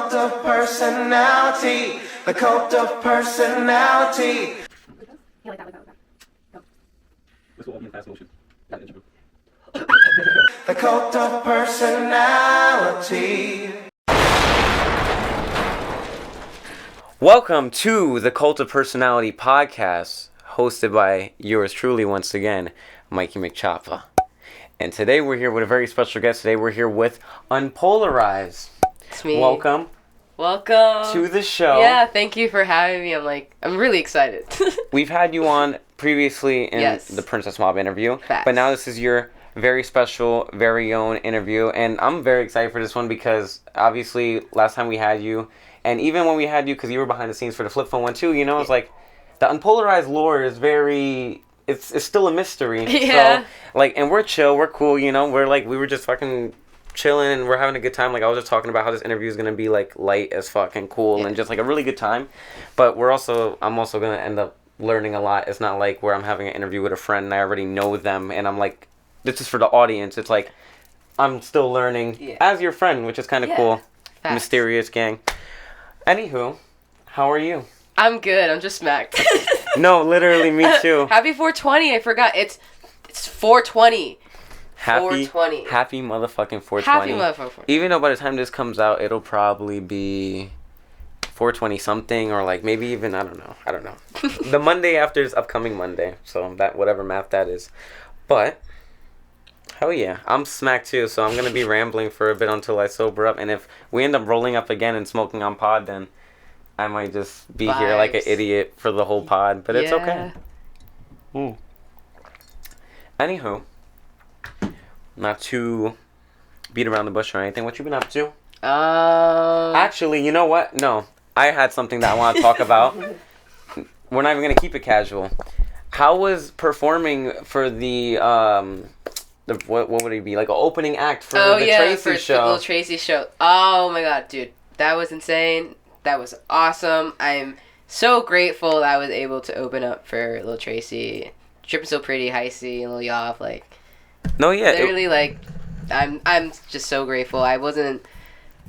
cult of personality. The cult of personality. Yeah, like that. Go. This will all be in fast motion. That intro. The cult of personality. Welcome to the Cult of Personality podcast, hosted by yours truly once again, Mikeymcchoppa. And today we're here with a very special guest. Today we're here with Unpolarize. It's me. Welcome to the show. Yeah, thank you for having me. I'm really excited. We've had you on previously in Yes. the Princess Mob interview, Facts. but now this is your very special, very own interview, and I'm very excited for this one because obviously last time we had you, and even when we had you, because you were behind the scenes for the flip phone one too, you know, it's like the Unpolarized lore is very, it's still a mystery. Yeah. So, like, and we're chill, we're cool, you know, we were just fucking chilling and we're having a good time. Like, I was just talking about how this interview is going to be, like, light as fuck and cool and just, like, a really good time. But I'm also going to end up learning a lot. It's not like where I'm having an interview with a friend and I already know them and I'm like, this is for the audience. It's like, I'm still learning as your friend, which is kind of cool. Facts. Mysterious gang. Anywho, how are you? I'm good. I'm just smacked. No, literally, me too. Happy 420. I forgot. It's 420. Happy 420. Happy motherfucking 420. Happy motherfucking 420. Even though by the time this comes out, it'll probably be 420 something, or like maybe even, I don't know. The Monday after is upcoming Monday, so that whatever math that is. But hell yeah, I'm smacked too, so I'm gonna be rambling for a bit until I sober up, and if we end up rolling up again and smoking on pod, then I might just be here like an idiot for the whole pod, but it's okay. Anywho, not to beat around the bush or anything, what you been up to? Actually, you know what? No, I had something that I want to talk about. We're not even gonna keep it casual. How was performing for the what would it be, like an opening act for the Tracy show? The Lil Tracy show. Oh my god, dude, that was insane. That was awesome. I'm so grateful that I was able to open up for Lil Tracy. Dripping So Pretty, Heisty, and Lil Yoff. Like, no, yeah, literally, I'm just so grateful. I wasn't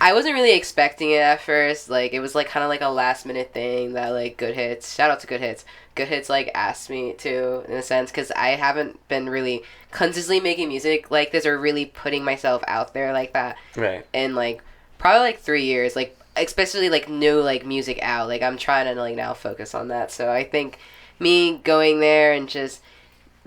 really expecting it at first. Like, it was like kind of like a last minute thing that like Good Hits. Shout out to Good Hits. Good Hits like asked me to, in a sense, because I haven't been really consistently making music like this or really putting myself out there like that. Right. In like probably like 3 years. Like, especially like new like music out. Like, I'm trying to like now focus on that. So I think me going there and just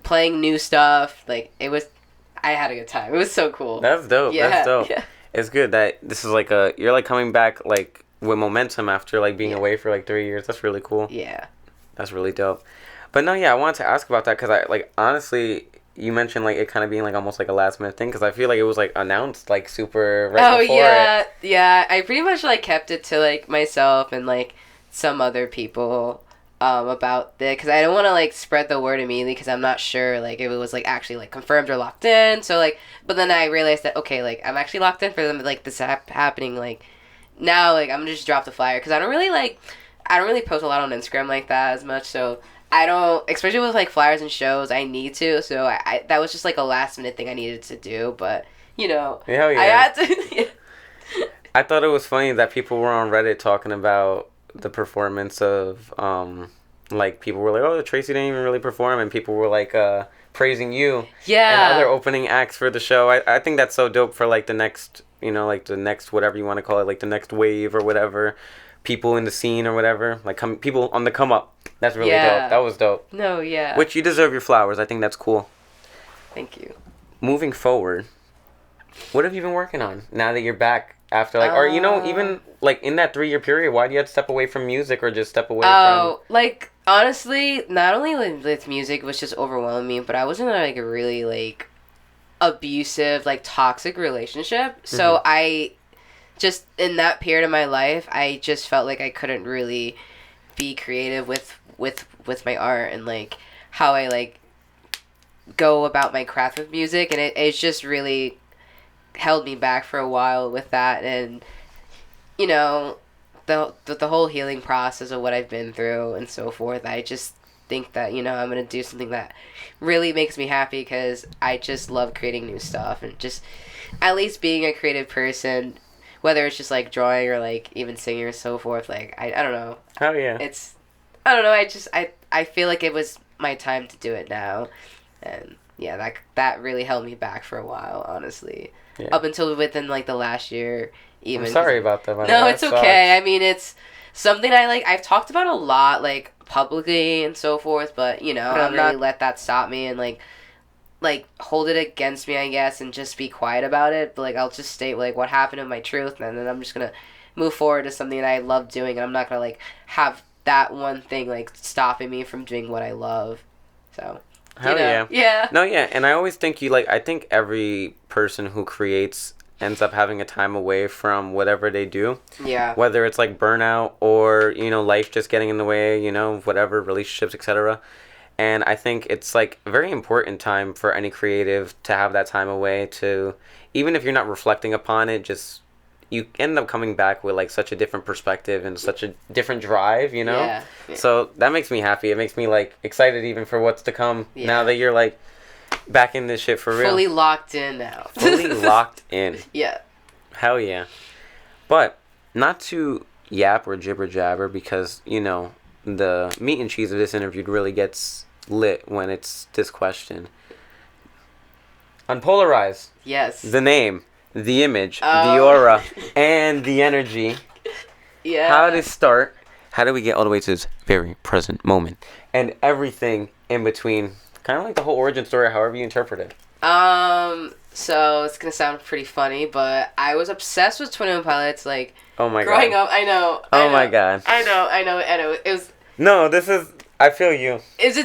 playing new stuff, like, I had a good time. It was so cool. That's dope. Yeah. That's dope. Yeah. It's good that this is like you're like coming back like with momentum after like being away for like 3 years. That's really cool. Yeah. That's really dope. But no, yeah, I wanted to ask about that because I like honestly, you mentioned like it kind of being like almost like a last minute thing because I feel like it was like announced like super right before it. Yeah. I pretty much like kept it to like myself and like some other people about it because I don't want to like spread the word immediately because I'm not sure like if it was like actually like confirmed or locked in. So like, but then I realized that okay, like I'm actually locked in for them. Like this happening like now. Like I'm gonna just drop the flyer because I don't really post a lot on Instagram like that as much. So I don't, especially with like flyers and shows, I need to. So I that was just like a last minute thing I needed to do. But you know, hell yeah. I had to. Yeah. I thought it was funny that people were on Reddit talking about the performance of like people were like, oh, Tracy didn't even really perform, and people were like praising you and other opening acts for the show. I think that's so dope for like the next, you know, like the next whatever you want to call it, like the next wave or whatever, people in the scene or whatever, like people on the come up. That's really dope. That was dope. No, yeah. Which you deserve your flowers. I think that's cool. Thank you. Moving forward, what have you been working on now that you're back? After like, or you know, even like in that 3-year period, why do you have to step away from music or just step away from? Like honestly, not only with music was just overwhelming me, but I was in like a really like abusive, like toxic relationship. So I just in that period of my life, I just felt like I couldn't really be creative with my art and like how I like go about my craft with music, and it's just really held me back for a while with that. And you know, the whole healing process of what I've been through and so forth, I just think that, you know, I'm gonna do something that really makes me happy because I just love creating new stuff and just at least being a creative person whether it's just like drawing or like even singing or so forth. Like I don't know. Hell yeah. It's I don't know. I feel like it was my time to do it now, and yeah, that really held me back for a while, honestly. Yeah. Up until within like the last year, even. I'm sorry about that. No, it's okay. I mean, it's something I've talked about a lot, like publicly and so forth. But you know, I'm not really let that stop me and like hold it against me, I guess, and just be quiet about it. But like I'll just state like what happened in my truth, and then I'm just gonna move forward to something that I love doing, and I'm not gonna like have that one thing like stopping me from doing what I love. So. Hell yeah. Yeah. No, yeah, and I always think I think every person who creates ends up having a time away from whatever they do. Yeah. Whether it's like burnout or, life just getting in the way, whatever, relationships, etc. And I think it's like a very important time for any creative to have that time away to, even if you're not reflecting upon it, just you end up coming back with like such a different perspective and such a different drive, Yeah. So that makes me happy. It makes me like excited even for what's to come now that you're like back in this shit for real. Fully locked in now. Fully locked in. Yeah. Hell yeah. But not to yap or jibber jabber because, the meat and cheese of this interview really gets lit when it's this question. Unpolarize. Yes. The name. The image, the aura, and the energy. Yeah. How did it start? How did we get all the way to this very present moment? And everything in between. Kind of like the whole origin story, however you interpret it. So it's gonna sound pretty funny, but I was obsessed with 21 Pilots, like, oh my growing God. up. I know. Oh my God. I know. It was... No, I feel you. It's a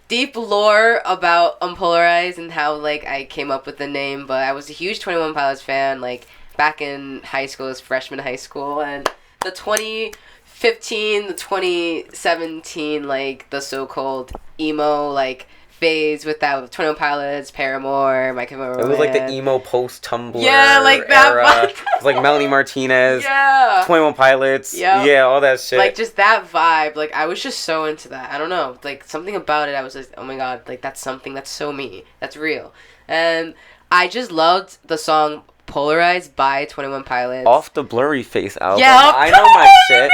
deep lore about Unpolarized and how, like, I came up with the name, but I was a huge 21 Pilots fan, like, back in high school, as freshman high school, and the 2015, the 2017, like, the so-called emo, like, phase with 21 Pilots, Paramore, Mikey. It was like the emo post-Tumblr like that era. vibe. It was like Melanie Martinez, Yeah. 21 Pilots, yeah, all that shit. Like, just that vibe. Like, I was just so into that. I don't know. Like, something about it, I was just, oh my God, like, that's something that's so me. That's real. And I just loved the song Polarized by 21 Pilots. Off the Blurry Face album. Yeah, I know my shit.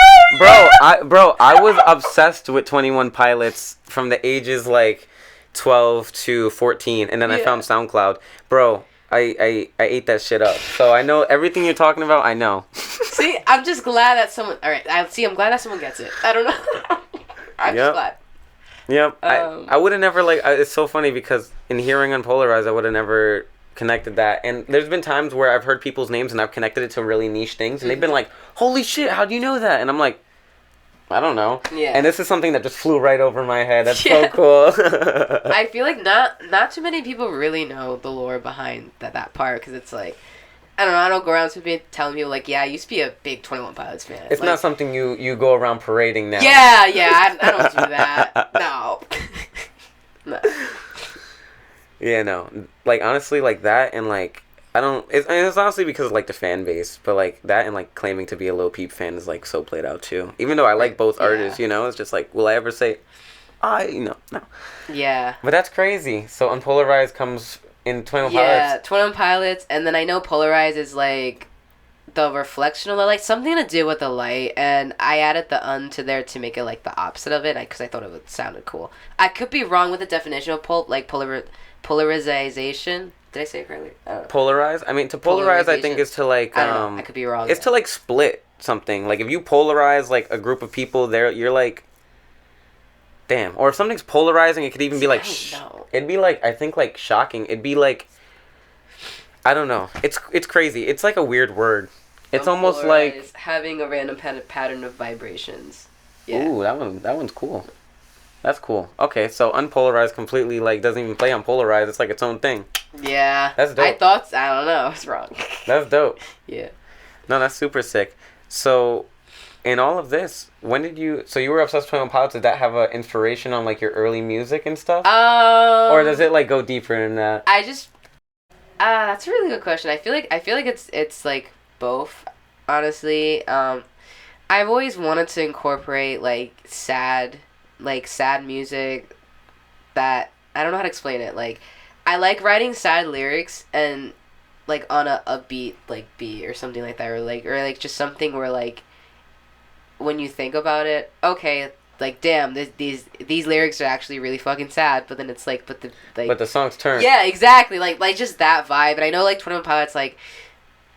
I was obsessed with 21 Pilots from the ages, like, 12 to 14, and then I found SoundCloud. Bro, I ate that shit up. So I know everything you're talking about, I know. See, I'm just glad that someone... Alright, I'm glad that someone gets it. I don't know. I'm just glad. Yep. I would have never, like... it's so funny because in hearing Unpolarized, I would have never connected that. And there's been times where I've heard people's names and I've connected it to really niche things, and they've been like, holy shit, how do you know that? And I'm like, I don't know. Yeah. And this is something that just flew right over my head. That's so cool. I feel like not too many people really know the lore behind that part, because it's like, I don't know, I don't go around to telling people like, yeah, I used to be a big 21 Pilots fan. It's like, not something you go around parading now. Yeah, I don't do that. No. No. Yeah, no. Like, honestly, like that and like, I don't... It's honestly because of, like, the fan base. But, like, that and, like, claiming to be a Lil Peep fan is, like, so played out, too. Even though I like both artists, it's just, like, will I ever say... No. Yeah. But that's crazy. So, Unpolarized comes in 21 Pilots. Yeah, 21 Pilots. And then I know Polarize is, like, the reflection of the light. Something to do with the light. And I added the to there to make it, like, the opposite of it. Because I thought it would sounded cool. I could be wrong with the definition of polarization. Did I say it correctly? Polarize? I mean, to polarize, I think, is to, like... I don't know. I could be wrong. It's to, like, split something. Like, if you polarize, like, a group of people, you're, like... Damn. Or if something's polarizing, it could even be, like... It'd be, like, I think, like, shocking. It'd be, like... I don't know. It's crazy. It's, like, a weird word. It's almost like... having a random pattern of vibrations. Yeah. Ooh, that one's cool. That's cool. Okay, so Unpolarized completely, like, doesn't even play Unpolarized. It's like its own thing. Yeah. That's dope. I don't know. I was wrong. That's dope. Yeah. No, that's super sick. So, in all of this, when did you... So, you were obsessed with 21 Pilots. Did that have an inspiration on, like, your early music and stuff? Or does it, like, go deeper than that? I just... that's a really good question. I feel like it's, like, both, honestly. I've always wanted to incorporate, like, sad music that... I don't know how to explain it. Like, I like writing sad lyrics, and like on a upbeat like beat or something like that, or like just something where like when you think about it, okay, like damn, these lyrics are actually really fucking sad, but then it's like, but the songs turn. Yeah, exactly, like just that vibe. And I know like 21 Pilots, like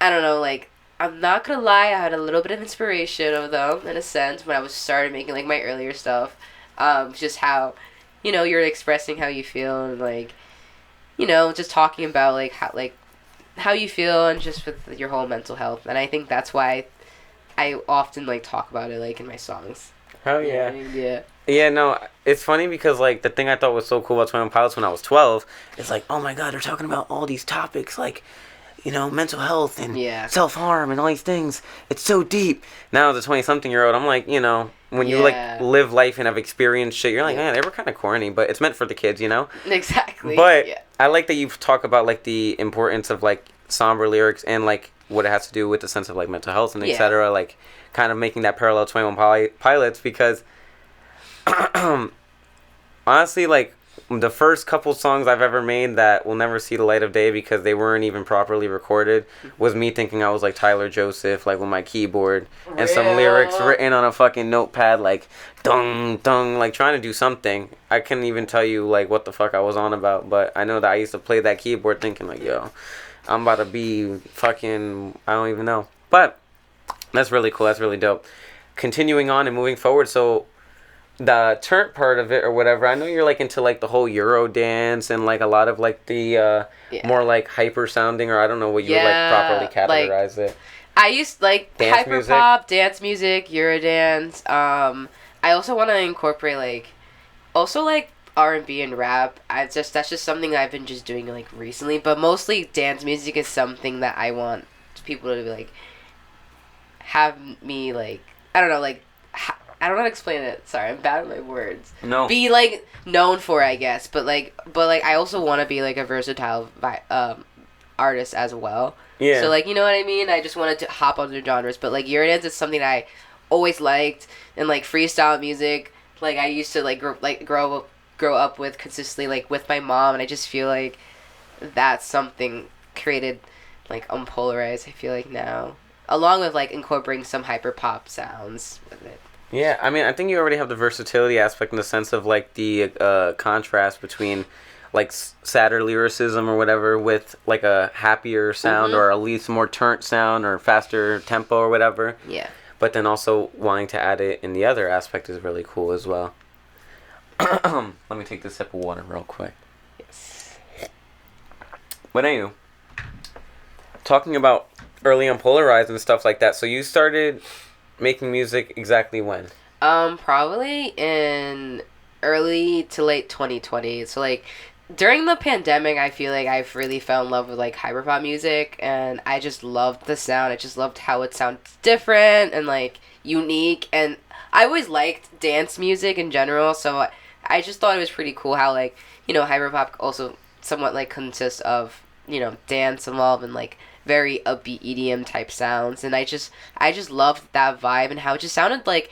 I don't know, like I'm not gonna lie, I had a little bit of inspiration of them in a sense when I was started making like my earlier stuff, just how, you know, you're expressing how you feel and like, you know, just talking about like how you feel and just with your whole mental health. And I think that's why I often like talk about it like in my songs. Oh yeah. Yeah. Yeah, no, it's funny because like the thing I thought was so cool about 21 Pilots when I was 12 is like, oh my god, they're talking about all these topics like, you know, mental health and self-harm and all these things. It's so deep. Now as a 20-something-year-old, I'm like, you know, when you like live life and have experienced shit, you're like, man, they were kind of corny, but it's meant for the kids, you know? Exactly. But I like that you talk about like the importance of like somber lyrics and like what it has to do with the sense of like mental health and etc. Like kind of making that parallel 21 Pilots because honestly, like the first couple songs I've ever made that will never see the light of day because they weren't even properly recorded was me thinking I was like Tyler Joseph, like with my keyboard and some lyrics written on a fucking notepad, like dung dung, like trying to do something. I couldn't even tell you like what the fuck I was on about, but I know that I used to play that keyboard thinking like, yo, I'm about to be fucking, I don't even know. But that's really cool. That's really dope. Continuing on and moving forward, so the turnt part of it or whatever, I know you're like into like the whole eurodance and like a lot of like the more like hyper sounding, or I don't know what you would like properly categorize it. I used like hyperpop, dance music, eurodance. I also want to incorporate like also like R&B and rap. That's just something I've been just doing like recently, but mostly dance music is something that I want people to be like have me like, I don't know, like I don't know how to explain it. Sorry, I'm bad at my words. No. Be like known for, I guess, but I also want to be like a versatile artist as well. Yeah. So like, you know what I mean? I just wanted to hop other genres, but like eurodance is something I always liked, and like freestyle music, like I used to like grow up with consistently, like with my mom, and I just feel like that's something created like Unpolarized. I feel like now, along with like incorporating some hyperpop sounds with it. Yeah, I mean, I think you already have the versatility aspect in the sense of like the contrast between like sadder lyricism or whatever with like a happier sound or at least more turnt sound or faster tempo or whatever. Yeah. But then also wanting to add it in the other aspect is really cool as well. Let me take this sip of water real quick. Yes. But anyway, talking about early Unpolarized and stuff like that, so you started making music exactly when? Probably in early to late 2020. So like during the pandemic, I feel like I've really fell in love with like hyperpop music, and I just loved the sound. I just loved how it sounds different and like unique, and I always liked dance music in general, so I just thought it was pretty cool how like, you know, hyperpop also somewhat like consists of, you know, dance involved and like very upbeat EDM type sounds, and I just loved that vibe and how it just sounded like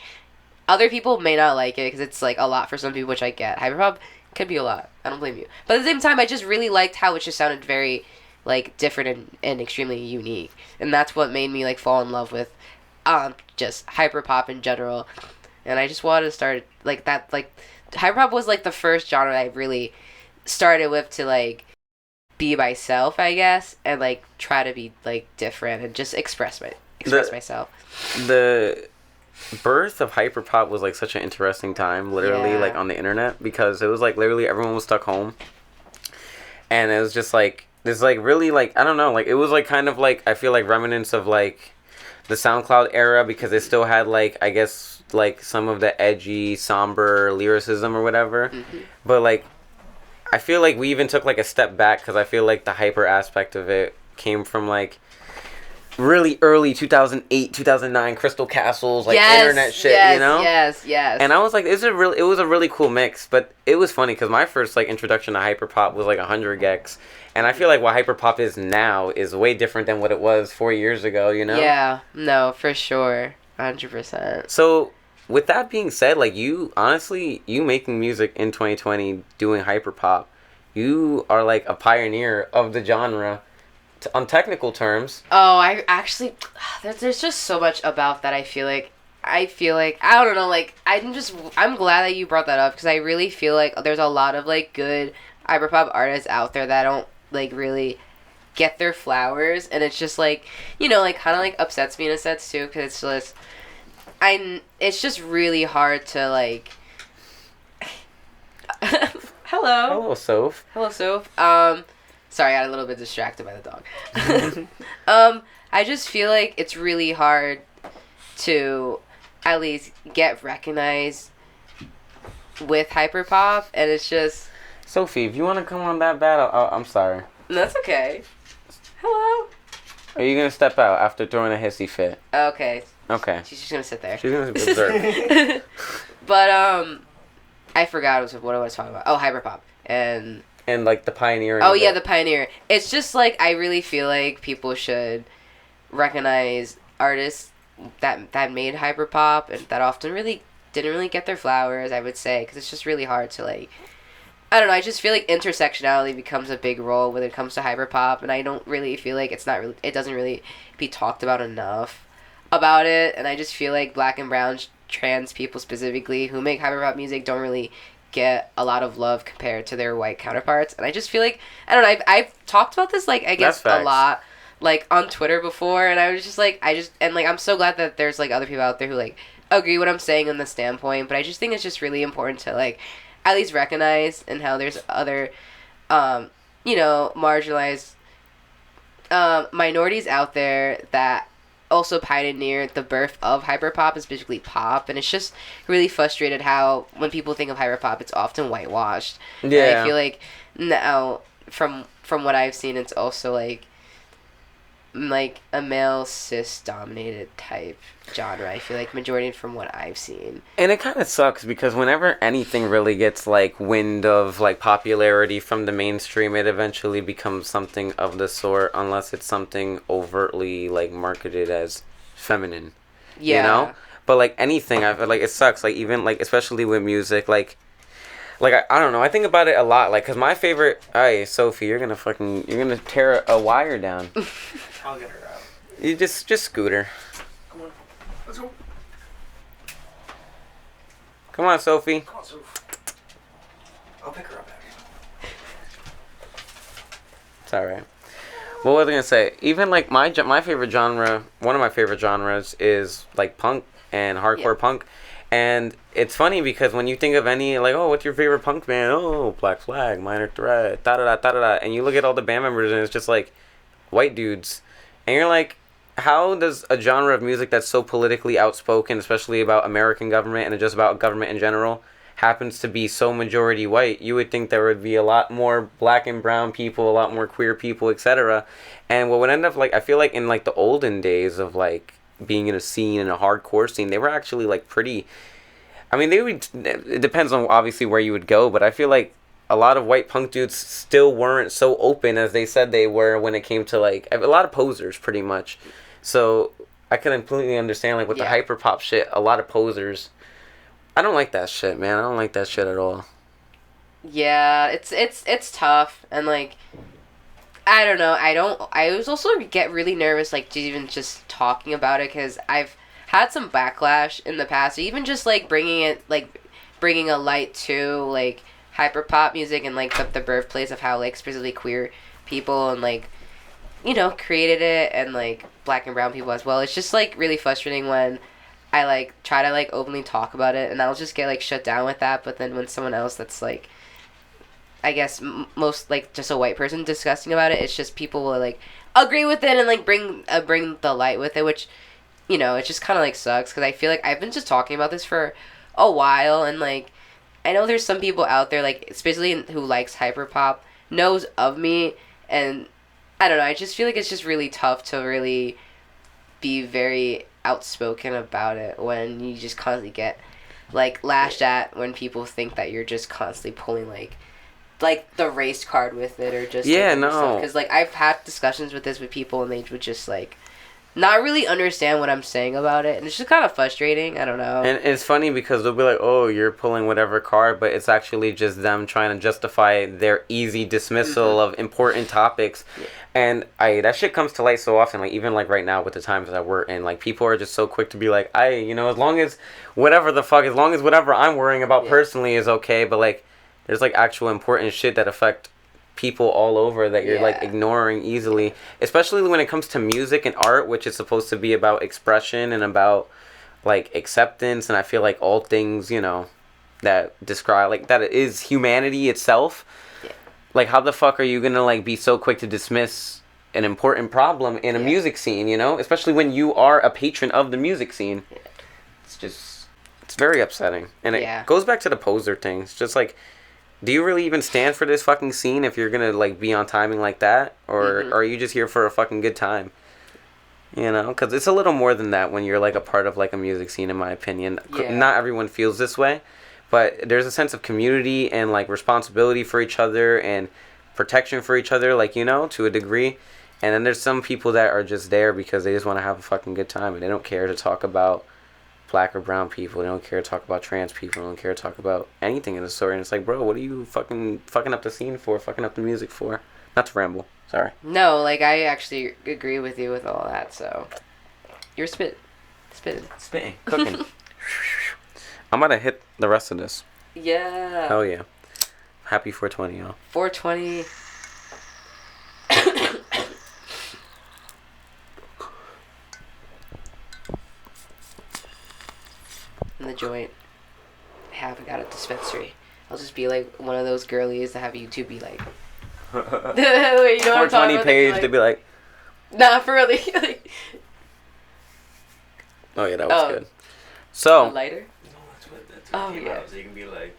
other people may not like it because it's like a lot for some people, which I get. Hyperpop could be a lot. I don't blame you. But at the same time, I just really liked how it just sounded very like different and extremely unique, and that's what made me like fall in love with just hyperpop in general. And I just wanted to start like that. Like hyperpop was like the first genre I really started with to like be myself, I guess, and like try to be like different and just express myself. The birth of hyperpop was like such an interesting time, literally, like on the internet, because it was like literally everyone was stuck home, and it was just like this like really like, I don't know, like it was like kind of like, I feel like remnants of like the SoundCloud era, because it still had like, I guess like some of the edgy somber lyricism or whatever, but like I feel like we even took like a step back, because I feel like the hyper aspect of it came from like really early 2008, 2009 Crystal Castles, like internet shit, you know? Yes. And I was like, it was a really cool mix, but it was funny because my first like introduction to hyperpop was like 100 gex, and I feel like what hyperpop is now is way different than what it was 4 years ago, you know? Yeah, no, for sure, 100%. So with that being said, like you making music in 2020 doing hyperpop, you are like a pioneer of the genre on technical terms. Oh, I actually, there's just so much about that. I feel like I don't know. Like I'm glad that you brought that up because I really feel like there's a lot of like good hyperpop artists out there that don't like really get their flowers, and it's just like, you know, like kind of like upsets me in a sense too because it's just it's just really hard to like. Hello, Soph. Hello, Soph. Sorry, I got a little bit distracted by the dog. I just feel like it's really hard to at least get recognized with hyperpop, and it's just... Sophie, if you want to come on that battle, I'm sorry. That's okay. Hello? Are you going to step out after throwing a hissy fit? Okay. Okay. She's just going to sit there. She's going to observe. But, I forgot what I was talking about. Oh, hyperpop. And like the pioneering. Oh yeah, the pioneer. It's just like I really feel like people should recognize artists that made hyperpop and that often really didn't really get their flowers. I would say because it's just really hard to like. I don't know. I just feel like intersectionality becomes a big role when it comes to hyperpop, and I don't really feel like it doesn't really be talked about enough about it. And I just feel like black and brown trans people specifically who make hyperpop music don't really get a lot of love compared to their white counterparts, and I just feel like I've talked about this like I guess a lot like on Twitter before, and I was just like I'm so glad that there's like other people out there who like agree what I'm saying on the standpoint, but I just think it's just really important to like at least recognize and how there's other you know, marginalized minorities out there that also pioneered the birth of hyperpop, and specifically pop, and it's just really frustrated how when people think of hyperpop, it's often whitewashed. Yeah. And I feel like now, from what I've seen, it's also like a male cis dominated type genre. I feel like majority from what I've seen. And it kind of sucks because whenever anything really gets like wind of like popularity from the mainstream, it eventually becomes something of the sort, unless it's something overtly like marketed as feminine. Yeah. You know? But like anything, I feel like it sucks. Like even like especially with music, like I don't know. I think about it a lot. Like, cause my favorite. Hey, Sophie, you're gonna tear a wire down. I'll get her out. You just scoot her. Come on, let's go. Come on, Sophie. Come on, Soph. I'll pick her up after. It's alright. What was I gonna say? Even like my favorite genre, one of my favorite genres is like punk and hardcore punk. And it's funny because when you think of any, like, oh, what's your favorite punk band? Oh, Black Flag, Minor Threat, da-da-da. And you look at all the band members and it's just, like, white dudes. And you're like, how does a genre of music that's so politically outspoken, especially about American government and just about government in general, happens to be so majority white? You would think there would be a lot more black and brown people, a lot more queer people, etc. And what would end up, like, I feel like in, like, the olden days of, like, being in a scene, in a hardcore scene, they were actually like pretty, I mean, it depends on obviously where you would go, but I feel like a lot of white punk dudes still weren't so open as they said they were when it came to like a lot of posers pretty much. So I can completely understand like with the hyperpop shit, a lot of posers. I don't like that shit, man. I don't like that shit at all. Yeah, it's tough, and like I don't know. I was also get really nervous, like, even just talking about it, because I've had some backlash in the past. Even just, like, bringing a light to, like, hyperpop music and, like, the birthplace of how, like, specifically queer people and, like, you know, created it, and, like, black and brown people as well. It's just, like, really frustrating when I, like, try to, like, openly talk about it, and I'll just get, like, shut down with that. But then when someone else that's, like, I guess most like just a white person discussing about it, it's just people will like agree with it and like bring the light with it, which, you know, it just kind of like sucks because I feel like I've been just talking about this for a while, and like I know there's some people out there like especially who likes hyperpop knows of me, and I don't know, I just feel like it's just really tough to really be very outspoken about it when you just constantly get like lashed at when people think that you're just constantly pulling like the race card with it, or just no, because like I've had discussions with this with people and they would just like not really understand what I'm saying about it, and it's just kind of frustrating. I don't know. And it's funny because they'll be like, "Oh, you're pulling whatever card," but it's actually just them trying to justify their easy dismissal of important topics. Yeah. And that shit comes to light so often. Like even like right now with the times that we're in, like people are just so quick to be like, as long as whatever I'm worrying about personally is okay, but like there's like actual important shit that affect people all over that you're like ignoring easily, especially when it comes to music and art, which is supposed to be about expression and about like acceptance. And I feel like all things that describe like that is humanity itself. Like how the fuck are you gonna like be so quick to dismiss an important problem in a music scene, especially when you are a patron of the music scene. It's very upsetting. And it goes back to the poser thing. It's just like, do you really even stand for this fucking scene if you're gonna like be on timing like that, or are you just here for a fucking good time? Because it's a little more than that when you're like a part of like a music scene, in my opinion. Not everyone feels this way, but there's a sense of community and like responsibility for each other and protection for each other, like to a degree. And then there's some people that are just there because they just want to have a fucking good time and they don't care to talk about black or brown people. They don't care to talk about trans people. They don't care to talk about anything in the story. And it's like, bro, what are you fucking up the scene for? Fucking up the music for? Not to ramble. Sorry. No, like I actually agree with you with all that. So you're spitting, cooking. I'm gonna hit the rest of this. Yeah. Hell yeah. Happy 420, y'all. 420. In the joint. I haven't got a dispensary. I'll just be like one of those girlies that have YouTube be like. You know what I'm talking about? Page to be like. Nah, for really. Oh yeah, that was good. So. A lighter. No, that's what came out. So you can be like,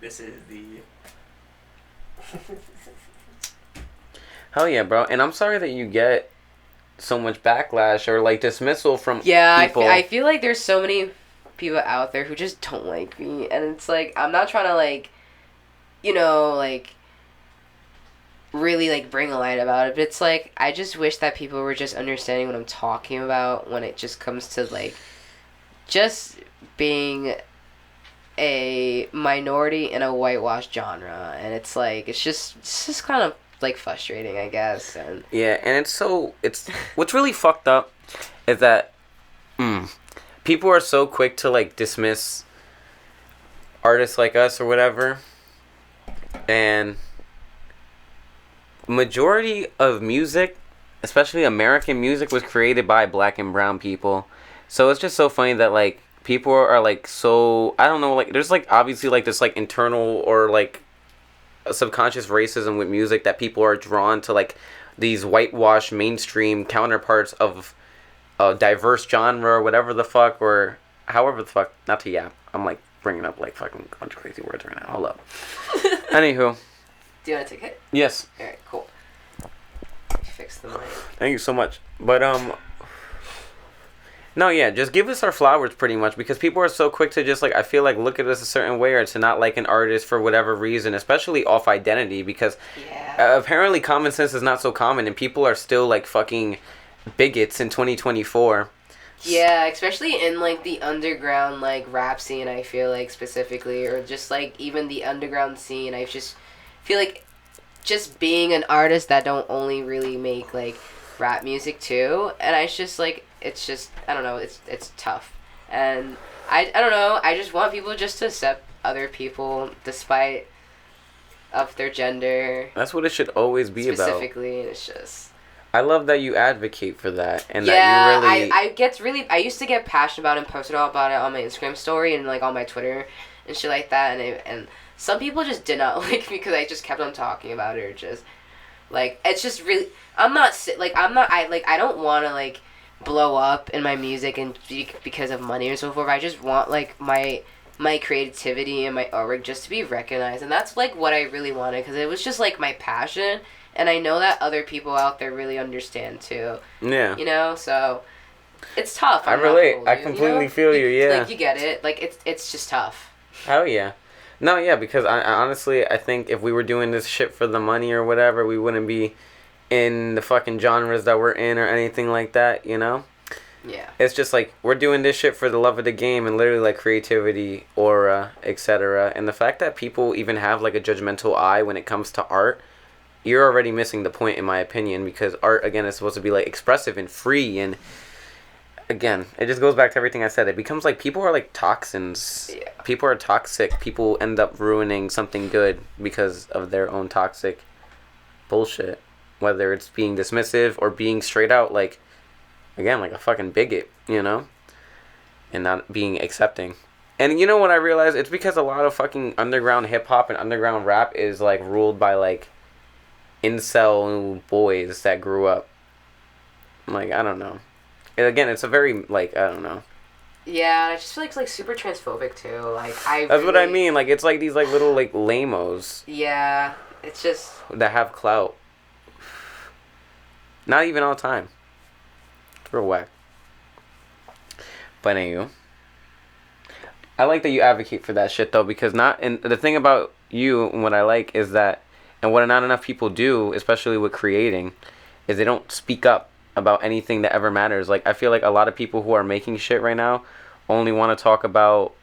this is the. Hell yeah, bro. And I'm sorry that you get so much backlash or like dismissal from people. I feel like there's so many people out there who just don't like me, and it's like I'm not trying to like like really like bring a light about it, but it's like I just wish that people were just understanding what I'm talking about when it just comes to like just being a minority in a whitewashed genre. And it's like it's just kind of like frustrating, I guess. And it's what's really fucked up is that people are so quick to like dismiss artists like us or whatever, and majority of music, especially American music, was created by black and brown people. So it's just so funny that like people are like, so I don't know, like there's like obviously like this like internal or like a subconscious racism with music that people are drawn to like these whitewashed mainstream counterparts of a diverse genre or whatever the fuck, or however the fuck, not to yap. I'm like bringing up like fucking a bunch of crazy words right now. Hold up. Anywho. Do you want to take it? Yes. Alright, cool. Fix the mic. Thank you so much. But no, yeah, just give us our flowers pretty much, because people are so quick to just like, I feel like, look at us a certain way or to not like an artist for whatever reason, especially off identity, because apparently common sense is not so common and people are still like fucking bigots in 2024. Yeah, especially in like the underground like rap scene, I feel like specifically, or just like even the underground scene. I just feel like just being an artist that don't only really make like rap music too, and I just like it's just I don't know, it's tough, and I don't know, I just want people just to accept other people despite of their gender. That's what it should always be specifically, about. And it's just I love that you advocate for that, and that you really. I used to get passionate about it and posted all about it on my Instagram story and like on my Twitter and shit like that, and some people just did not like me because I just kept on talking about it, or just like it's just really I don't want to like blow up in my music and because of money or so forth. I just want like my creativity and my artwork just to be recognized, and that's like what I really wanted, because it was just like my passion. And I know that other people out there really understand too. Yeah. You know, so it's tough. I relate. I completely feel you. Yeah. Like you get it. Like it's just tough. Hell yeah. No, yeah, because I honestly I think if we were doing this shit for the money or whatever, we wouldn't be in the fucking genres that we're in or anything like that, you know? Yeah. It's just like we're doing this shit for the love of the game and literally like creativity, aura, etc. And the fact that people even have like a judgmental eye when it comes to art, you're already missing the point in my opinion, because art again is supposed to be like expressive and free, and again, it just goes back to everything I said. It becomes like people are like toxins. Yeah. People are toxic. People end up ruining something good because of their own toxic bullshit. Whether it's being dismissive or being straight out like, again, like a fucking bigot, you know? And not being accepting. And you know what I realized? It's because a lot of fucking underground hip hop and underground rap is like ruled by like incel boys that grew up. Like, I don't know. And again, it's a very, like, I don't know. Yeah, I just feel like it's like super transphobic too. Like That's what I mean. Like, it's like these like little like lamos. Yeah, it's just that have clout. Not even all the time. It's real whack. But anyway, I like that you advocate for that shit though, because and the thing about you and what I like is that, and what not enough people do, especially with creating, is they don't speak up about anything that ever matters. Like, I feel like a lot of people who are making shit right now only want to talk about,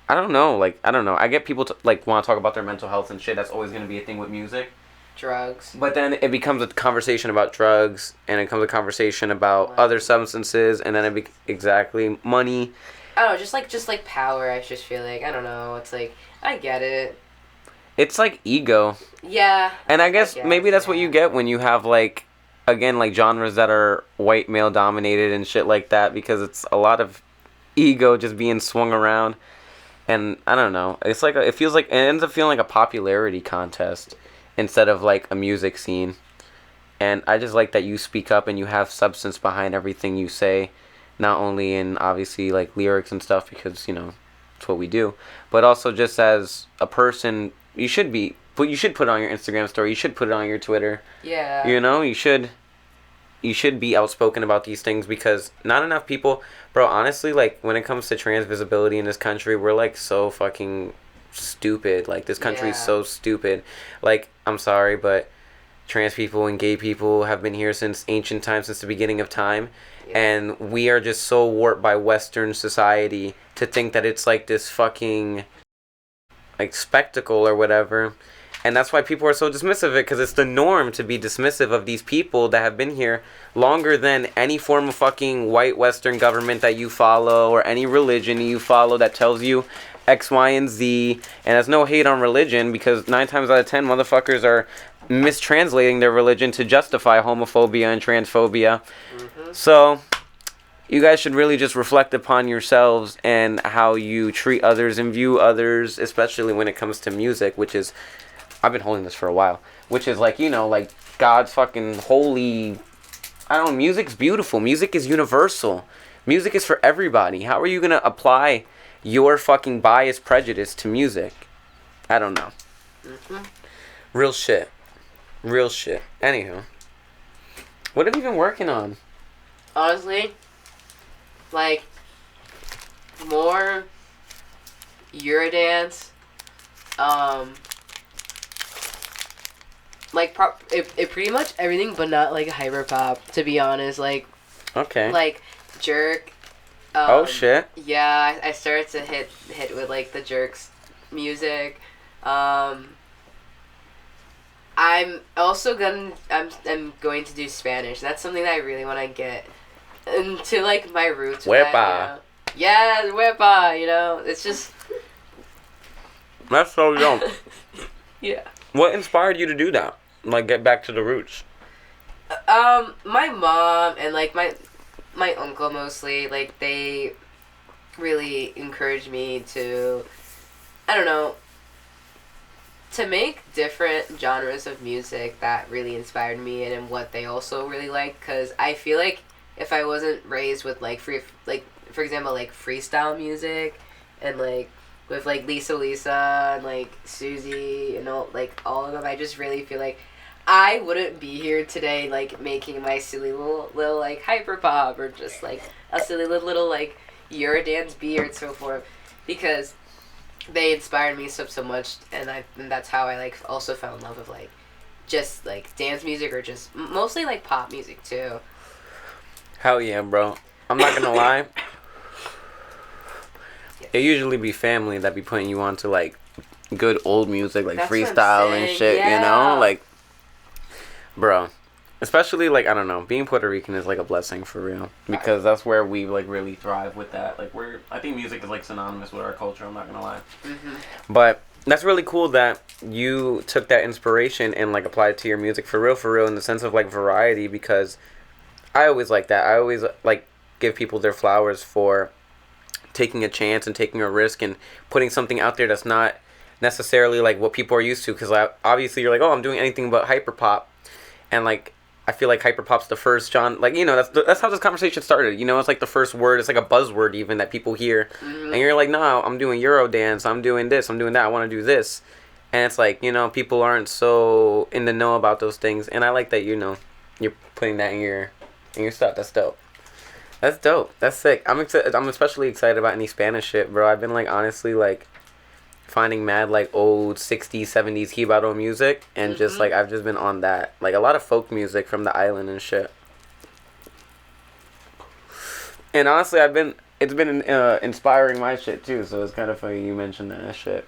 I don't know. I get people to like want to talk about their mental health and shit. That's always going to be a thing with music. Drugs. But then it becomes a conversation about drugs, and it becomes a conversation about other substances, and then exactly money. I don't know, just like power. I just feel like, I don't know. It's like, I get it. It's like ego. Yeah. And I guess maybe that's what you get when you have like, again, like genres that are white male dominated and shit like that, because it's a lot of ego just being swung around. And I don't know. It's like it ends up feeling like a popularity contest instead of like a music scene. And I just like that you speak up and you have substance behind everything you say, not only in obviously like lyrics and stuff, because you know it's what we do, but also just as a person. You should put it on your Instagram story. You should put it on your Twitter. Yeah. You know, you should be outspoken about these things, because not enough people, bro, honestly, like when it comes to trans visibility in this country, we're like so fucking stupid. Like, this country is so stupid. Like, I'm sorry, but trans people and gay people have been here since ancient times, since the beginning of time. Yeah. And we are just so warped by Western society to think that it's like this fucking like spectacle or whatever. And that's why people are so dismissive of it, because it's the norm to be dismissive of these people that have been here longer than any form of fucking white Western government that you follow, or any religion you follow that tells you X, Y, and Z. And there's no hate on religion, because 9 times out of 10 motherfuckers are mistranslating their religion to justify homophobia and transphobia. Mm-hmm. So you guys should really just reflect upon yourselves and how you treat others and view others, especially when it comes to music, which is, I've been holding this for a while, which is like, you know, like God's fucking holy, I don't know, music's beautiful. Music is universal. Music is for everybody. How are you going to apply your fucking biased prejudice to music? I don't know. Mm-hmm. Real shit. Anywho, what have you been working on? Honestly, like, more eurodance, like it pretty much everything, but not like hyperpop, to be honest. Like, okay, like Jerk. Oh shit. Yeah, I started to hit with like the Jerk's music. I'm also I'm going to do Spanish. That's something that I really want to get into, like my roots. Wepa. That, you know? Yeah, wepa. You know, it's just. That's so young. Yeah. What inspired you to do that? Like, get back to the roots. My mom and like my uncle mostly, like, they really encouraged me to, I don't know, to make different genres of music that really inspired me, and what they also really like. Because I feel like if I wasn't raised with like for example, like freestyle music, and like with like Lisa and like Susie and all of them, I just really feel like I wouldn't be here today, like making my silly little like hyperpop, or just like a silly little like eurodance beat or so forth, because they inspired me so much, and that's how I like also fell in love with like just like dance music or just mostly like pop music too. Hell yeah, bro. I'm not gonna lie. It usually be family that be putting you on to like good old music, like That's what I'm freestyle and saying, shit, you yeah. know? Like, bro. Especially, like, I don't know, being Puerto Rican is like a blessing for real. Because that's where we like really thrive with that. Like, I think music is like synonymous with our culture, I'm not gonna lie. But that's really cool that you took that inspiration and like applied it to your music for real, in the sense of like variety, because I always like that. I always like give people their flowers for taking a chance and taking a risk and putting something out there that's not necessarily like what people are used to. Because obviously you're like, oh, I'm doing anything but hyperpop, and like I feel like hyperpop's the first genre. Like, you know, that's how this conversation started. You know, it's like the first word. It's like a buzzword even that people hear, and you're like, no, I'm doing eurodance. I'm doing this. I'm doing that. I want to do this, and it's like, you know, people aren't so in the know about those things, and I like that, you know, you're putting that in your stuff. That's dope. That's dope. That's sick. I'm especially excited about any Spanish shit, bro. I've been like honestly like finding mad like old 60s, 70s Hibaro music, and just like I've just been on that. Like a lot of folk music from the island and shit. And honestly, it's been inspiring my shit too, so it's kind of funny you mentioned that shit.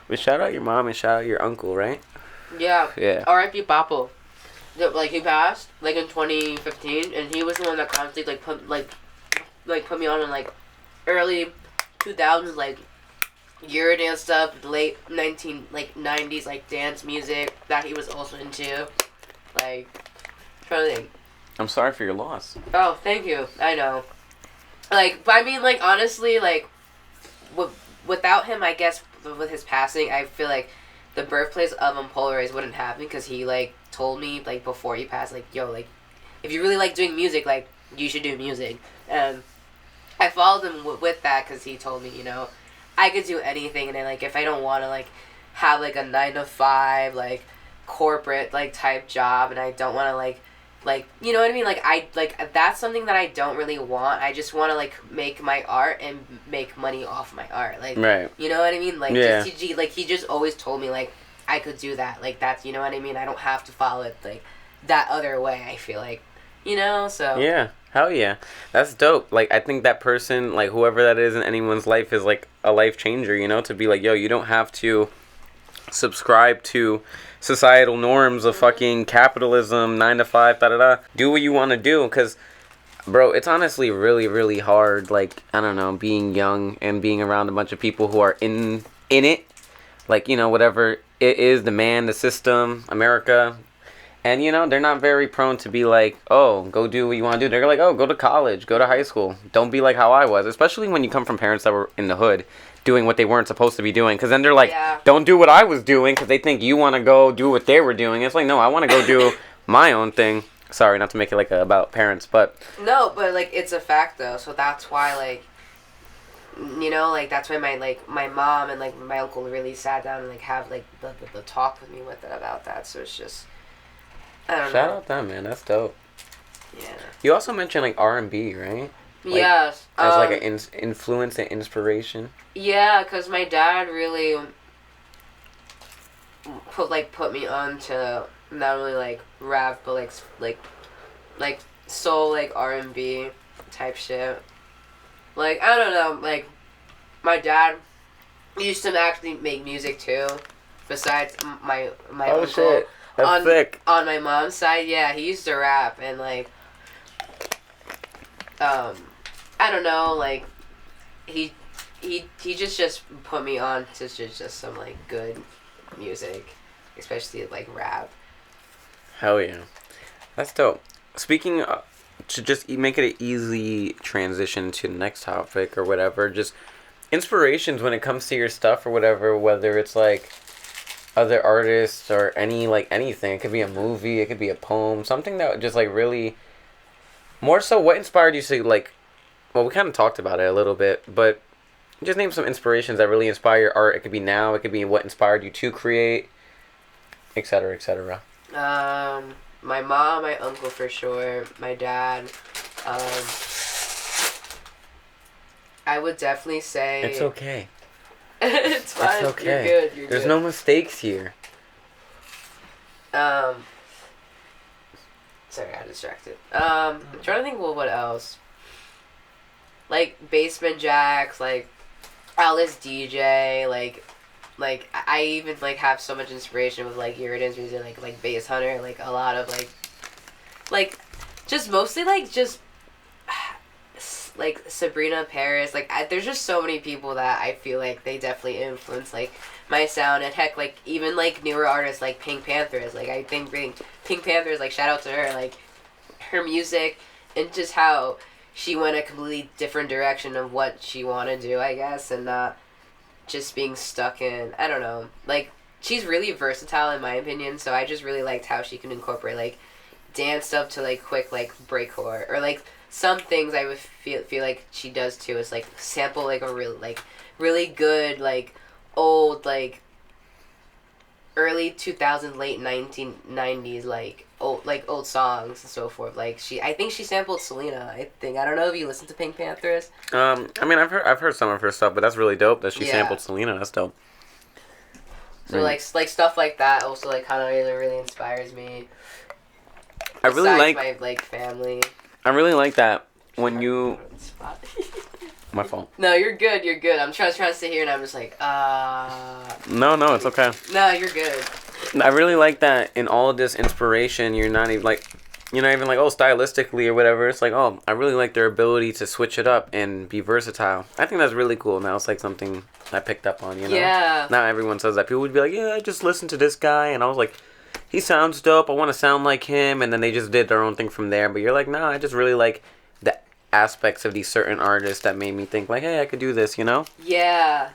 But shout out your mom and shout out your uncle, right? Yeah. Yeah. R.I.P. Papo. Like he passed like in 2015, and he was the one that constantly like put me on in like early 2000s like eurodance stuff, late 90s like dance music that he was also into. Like, trying to think. I'm sorry for your loss. Oh, thank you. I know. Like, but I mean, like honestly, like without him, I guess with his passing, I feel like the birthplace of Unpolarize wouldn't happen, because he like told me like before he passed, like, yo, like if you really like doing music, like you should do music. And I followed him with that, because he told me, you know, I could do anything, and then like if I don't want to like have like a 9-to-5 like corporate like type job, and I don't want to like you know what I mean, like I like that's something that I don't really want. I just want to like make my art and make money off my art, like, right, you know what I mean, like, yeah. He just always told me like I could do that, like that's, you know what I mean, I don't have to follow it like that other way, I feel like, you know. So yeah, hell yeah, that's dope. Like I think that person, like whoever that is in anyone's life, is like a life changer, you know, to be like, yo, you don't have to subscribe to societal norms of fucking capitalism, 9-to-5, do what you want to do. Because bro, it's honestly really, really hard, like, I don't know, being young and being around a bunch of people who are in it, like, you know, whatever it is, the man, the system, America. And, you know, they're not very prone to be like, oh, go do what you want to do. They're like, oh, go to college, go to high school. Don't be like how I was, especially when you come from parents that were in the hood doing what they weren't supposed to be doing. Because then they're like, don't do what I was doing, because they think you want to go do what they were doing. It's like, no, I want to go do my own thing. Sorry, not to make it like about parents, but... No, but like it's a fact though, so that's why, like, you know, like that's why my mom and like my uncle really sat down and like have like the talk with me with it about that. So it's just, I don't know. Shout out them, man. That's dope. Yeah. You also mentioned like R&B, right? Like, yes. As like an influence and inspiration. Yeah, because my dad really put me on to not only like rap, but like soul, like R&B type shit. Like, I don't know, like my dad used to actually make music too, besides my oh, uncle. Shit. That's sick. On my mom's side, yeah, he used to rap, and like I don't know, like he just put me on to just some like good music, especially like rap. Hell yeah, that's dope. Speaking to just make it an easy transition to the next topic or whatever, just inspirations when it comes to your stuff or whatever, whether it's like other artists or anything. It could be a movie, it could be a poem, something that just like really, more so what inspired you to like, well, we kind of talked about it a little bit, but just name some inspirations that really inspire your art. It could be now, it could be what inspired you to create, etc., etc. My mom, my uncle for sure, my dad. I would definitely say... It's okay. It's fine. It's okay. You're good. There's no mistakes here. Um, sorry, I got distracted. I'm trying to think. Well, what else? Like Basement Jacks, like Alice DJ, like I even like have so much inspiration with like eurodance music, like Bass Hunter, like a lot of like just mostly like just like Sabrina Paris. Like there's just so many people that I feel like they definitely influence like my sound, and heck, like even like newer artists like Pink Panthers. Like I think Pink Panthers, like shout out to her, like her music and just how she went a completely different direction of what she wanted to do, I guess, and not just being stuck in, I don't know, like she's really versatile in my opinion. So I just really liked how she can incorporate like dance stuff to like quick like breakcore, or like some things I would feel like she does too is like sample like a really good like old like early 2000s late 1990s like old songs and so forth. Like I think she sampled Selena. I don't know if you listen to Pink Panthers. I mean, I've heard some of her stuff, but that's really dope that she sampled Selena. That's dope. So like stuff like that also like kind of really inspires me. I really like my like family. I really like that when you. My fault. No, you're good. You're good. I'm trying to sit here and I'm just like, No, it's okay. No, you're good. I really like that in all of this inspiration. You're not even like, oh, stylistically or whatever. It's like, oh, I really like their ability to switch it up and be versatile. I think that's really cool. Now it's like something I picked up on. Yeah. Now everyone says that. People would be like, yeah, I just listened to this guy, and I was like, he sounds dope. I want to sound like him, and then they just did their own thing from there. But you're like, no, I just really like the aspects of these certain artists that made me think like, hey, I could do this, Yeah.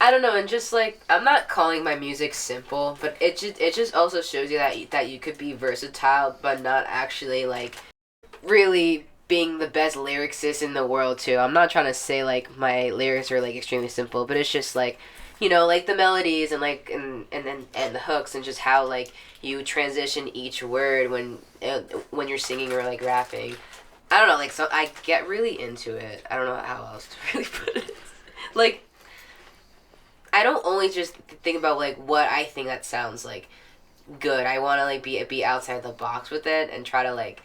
I don't know, and just like I'm not calling my music simple, but it just also shows you that you could be versatile, but not actually like really being the best lyricist in the world too. I'm not trying to say like my lyrics are like extremely simple, but it's just like, like the melodies and like and the hooks, and just how like you transition each word when you're singing or like rapping. I don't know, like, so I get really into it. I don't know how else to really put it. Like, I don't only just think about like what I think that sounds like good. I want to like be outside the box with it and try to like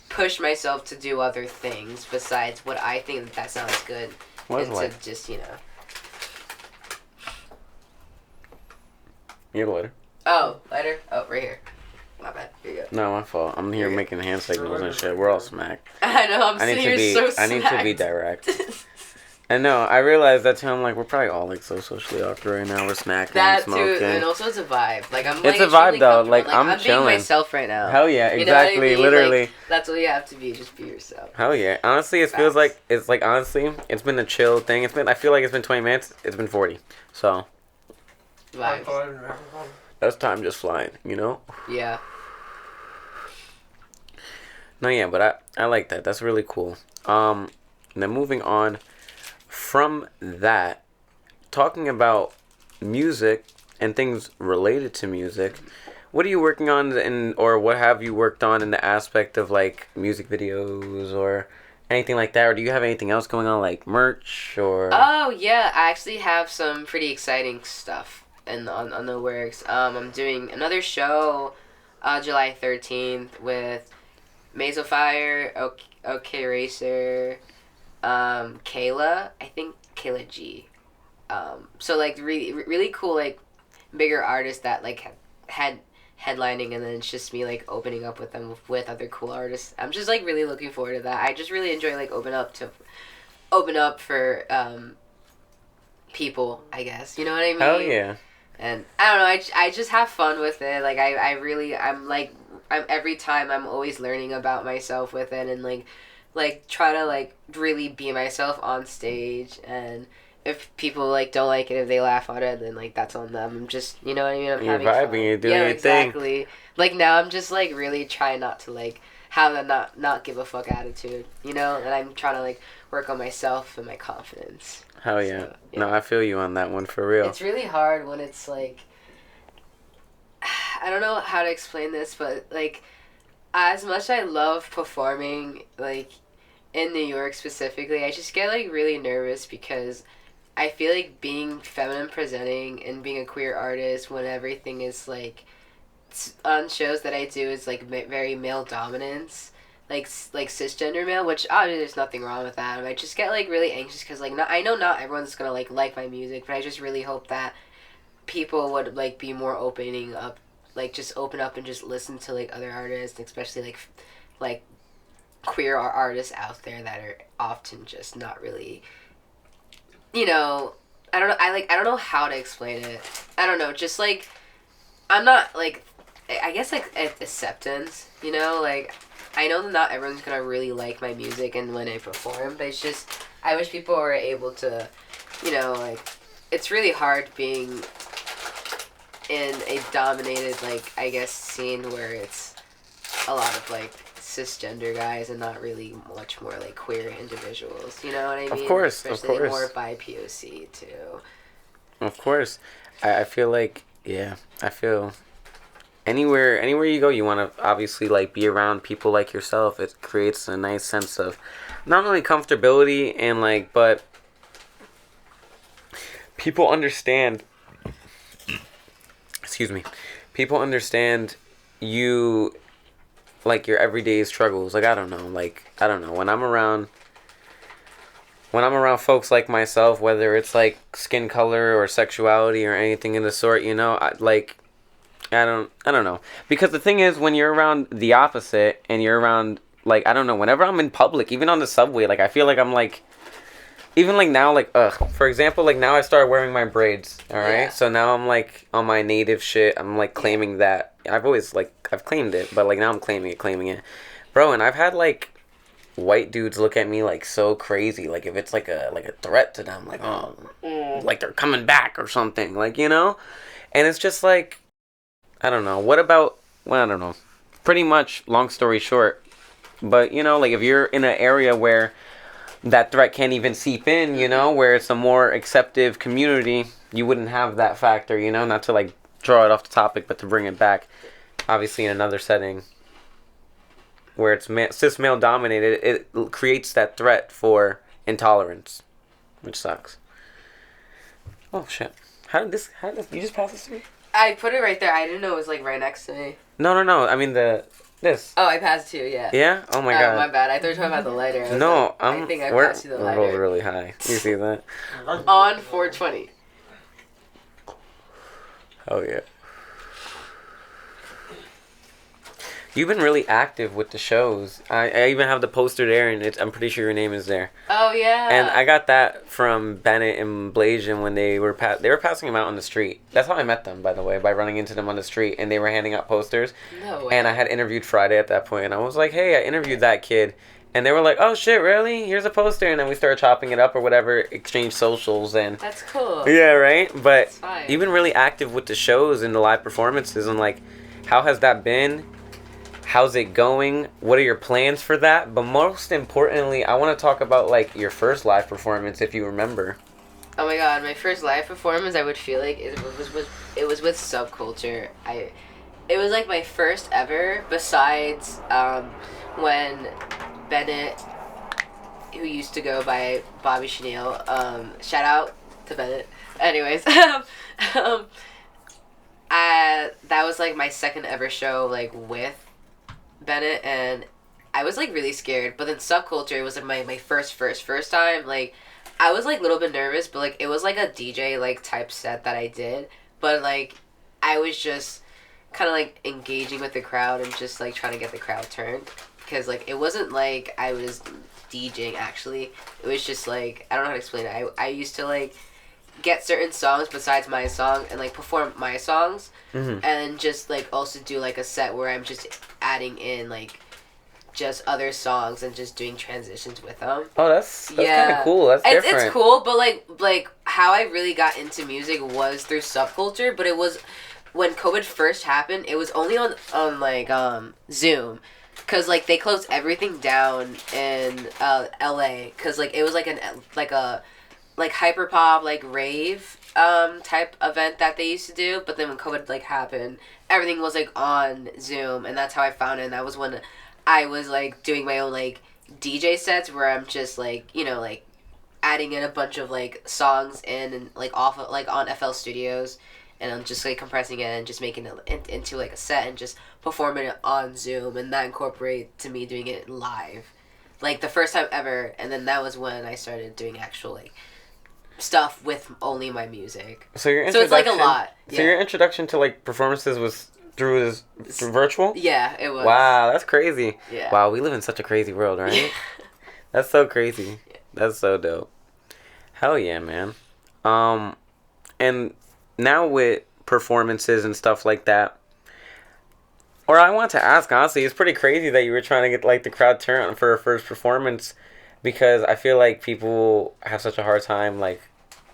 push myself to do other things besides what I think that sounds good. What is and light? to just You have a lighter? Oh, lighter? Oh, right here. My bad. Here you go. No, my fault. I'm here making hand signals and shit. We're all smacked. I know. I'm sitting here so smacked. I need to be direct. And no, I realized that too. I'm like, we're probably all like so socially awkward right now. We're snacking, that smoking. Too, and also it's a vibe. Like I'm. It's a vibe though. Like I'm chilling. Being myself right now. Hell yeah, exactly. You know what I mean? Literally. Like, that's what you have to be. Just be yourself. Hell yeah. Honestly, it feels like honestly, it's been a chill thing. I feel like it's been 20 minutes. It's been 40. So. Vibes. That's time just flying. Yeah. No, yeah, but I like that. That's really cool. Then moving on from that, talking about music and things related to music, what are you working on or what have you worked on in the aspect of like music videos or anything like that? Or do you have anything else going on like merch or? Oh yeah, I actually have some pretty exciting stuff on the works. I'm doing another show, July 13th with Mesofire, OK Racer, Kayla, I think Kayla G. So like really cool like bigger artists that like had headlining, and then it's just me like opening up with them with other cool artists. I'm just like really looking forward to that. I just really enjoy like open up for people, I guess. You know what I mean? Hell yeah. And I don't know, I just have fun with it. Like I'm every time I'm always learning about myself with it, and like try to like really be myself on stage. And if people like don't like it, if they laugh on it, then like that's on them. I'm just, you know what I mean? I'm you're having vibing, fun. you're doing your thing. Exactly. Like now I'm just like really trying not to like have a not give a fuck attitude, and I'm trying to like work on myself and my confidence. Hell yeah. So, yeah. No, I feel you on that one for real. It's really hard when it's like, I don't know how to explain this, but like as much I love performing like in New York specifically, I just get like really nervous because I feel like being feminine presenting and being a queer artist when everything is like on shows that I do is like very male dominance, like cisgender male, which obviously there's nothing wrong with that. I just get like really anxious because like I know not everyone's gonna like my music, but I just really hope that people would like be more opening up, like just open up and just listen to like other artists, especially like queer artists out there that are often just not really, you know, I don't know, I don't know how to explain it. I don't know, just like I'm not like, I guess like acceptance, you know, like I know that not everyone's gonna really like my music and when I perform, but it's just I wish people were able to, you know, like it's really hard being in a dominated, like, I guess, scene where it's a lot of, like, cisgender guys and not really much more, like, queer individuals. You know what I mean? Of course, Especially of course. more bi POC, too. Of course. I feel like, yeah, I feel anywhere you go, you want to obviously, like, be around people like yourself. It creates a nice sense of not only comfortability and, like, but people understand... Excuse me. People understand you, like, your everyday struggles. Like, I don't know. When I'm around folks like myself, whether it's, like, skin color or sexuality or anything in the sort, you know, I don't know. Because the thing is, when you're around the opposite and you're around, like, I don't know, whenever I'm in public, even on the subway, like, I feel like I'm, like, even, like, now, like, for example, like, now I started wearing my braids, all right? Yeah. So now I'm, like, on my native shit. I'm, like, claiming that. I've always, like, I've claimed it, but, like, now I'm claiming it. Bro, and I've had, like, white dudes look at me, like, so crazy. Like, if it's, like a threat to them, like, oh, like, they're coming back or something. Like, you know? And it's just, like, I don't know. What about, well, I don't know. Pretty much, long story short. But, you know, like, if you're in an area where that threat can't even seep in, you know, where it's a more acceptive community, you wouldn't have that factor, you know, not to, like, draw it off the topic, but to bring it back, obviously in another setting where it's cis male dominated, it creates that threat for intolerance, which sucks. Oh, shit. How did you just pass this to me? I put it right there. I didn't know it was, like, right next to me. No, I mean this. Oh, I passed it to you, yeah. Yeah? Oh my god. Oh, my bad. I thought you were talking about the lighter. I think I we're passed you the both lighter. really high. You see that? On 420. Oh yeah. You've been really active with the shows. I even have the poster there, and I'm pretty sure your name is there. Oh yeah. And I got that from Bennett and Blasian when they were passing them out on the street. That's how I met them, by the way, by running into them on the street, and they were handing out posters. No way. And I had interviewed Friday at that point, and I was like, hey, I interviewed that kid. And they were like, oh shit, really? Here's a poster. And then we started chopping it up or whatever, exchange socials, and That's cool. yeah, right? But fine. you've been really active with the shows and the live performances, and like, how has that been? How's it going? What are your plans for that? But most importantly, I want to talk about like your first live performance, if you remember. Oh my god, my first live performance, I would feel like it was with Subculture. It was like my first ever, besides when Bennett, who used to go by Bobby Chanel, shout out to Bennett. Anyways, that was like my second ever show like with Bennett, and I was like really scared. But then Subculture was like my first time. Like I was like a little bit nervous, but like it was like a DJ like type set that I did. But like I was just kind of like engaging with the crowd and just like trying to get the crowd turned, because like it wasn't like I was DJing actually. It was just like, I don't know how to explain it. I used to like get certain songs besides my song and like perform my songs, and just like also do like a set where I'm just adding in like just other songs and just doing transitions with them. Oh, that's kind of cool. That's different. It's cool, but like how I really got into music was through Subculture. But it was when COVID first happened. It was only on like Zoom, cause like they closed everything down in LA, cause like it was like a hyperpop like rave type event that they used to do. But then when COVID like happened, everything was like on Zoom, and that's how I found it. And that was when I was like doing my own like DJ sets where I'm just like, you know, like adding in a bunch of like songs in and like off of, like on FL Studios, and I'm just like compressing it and just making it into like a set and just performing it on Zoom, and that incorporated to me doing it live, like the first time ever. And then that was when I started doing actual like stuff with only my music. So your so it's like a lot. So your introduction to like performances was through virtual? Yeah, it was. Wow, that's crazy. Yeah. Wow, we live in such a crazy world, right? That's so crazy. Yeah. That's so dope. Hell yeah, man. And now with performances and stuff like that, or I want to ask, honestly, it's pretty crazy that you were trying to get like the crowd turned on for a first performance, because I feel like people have such a hard time like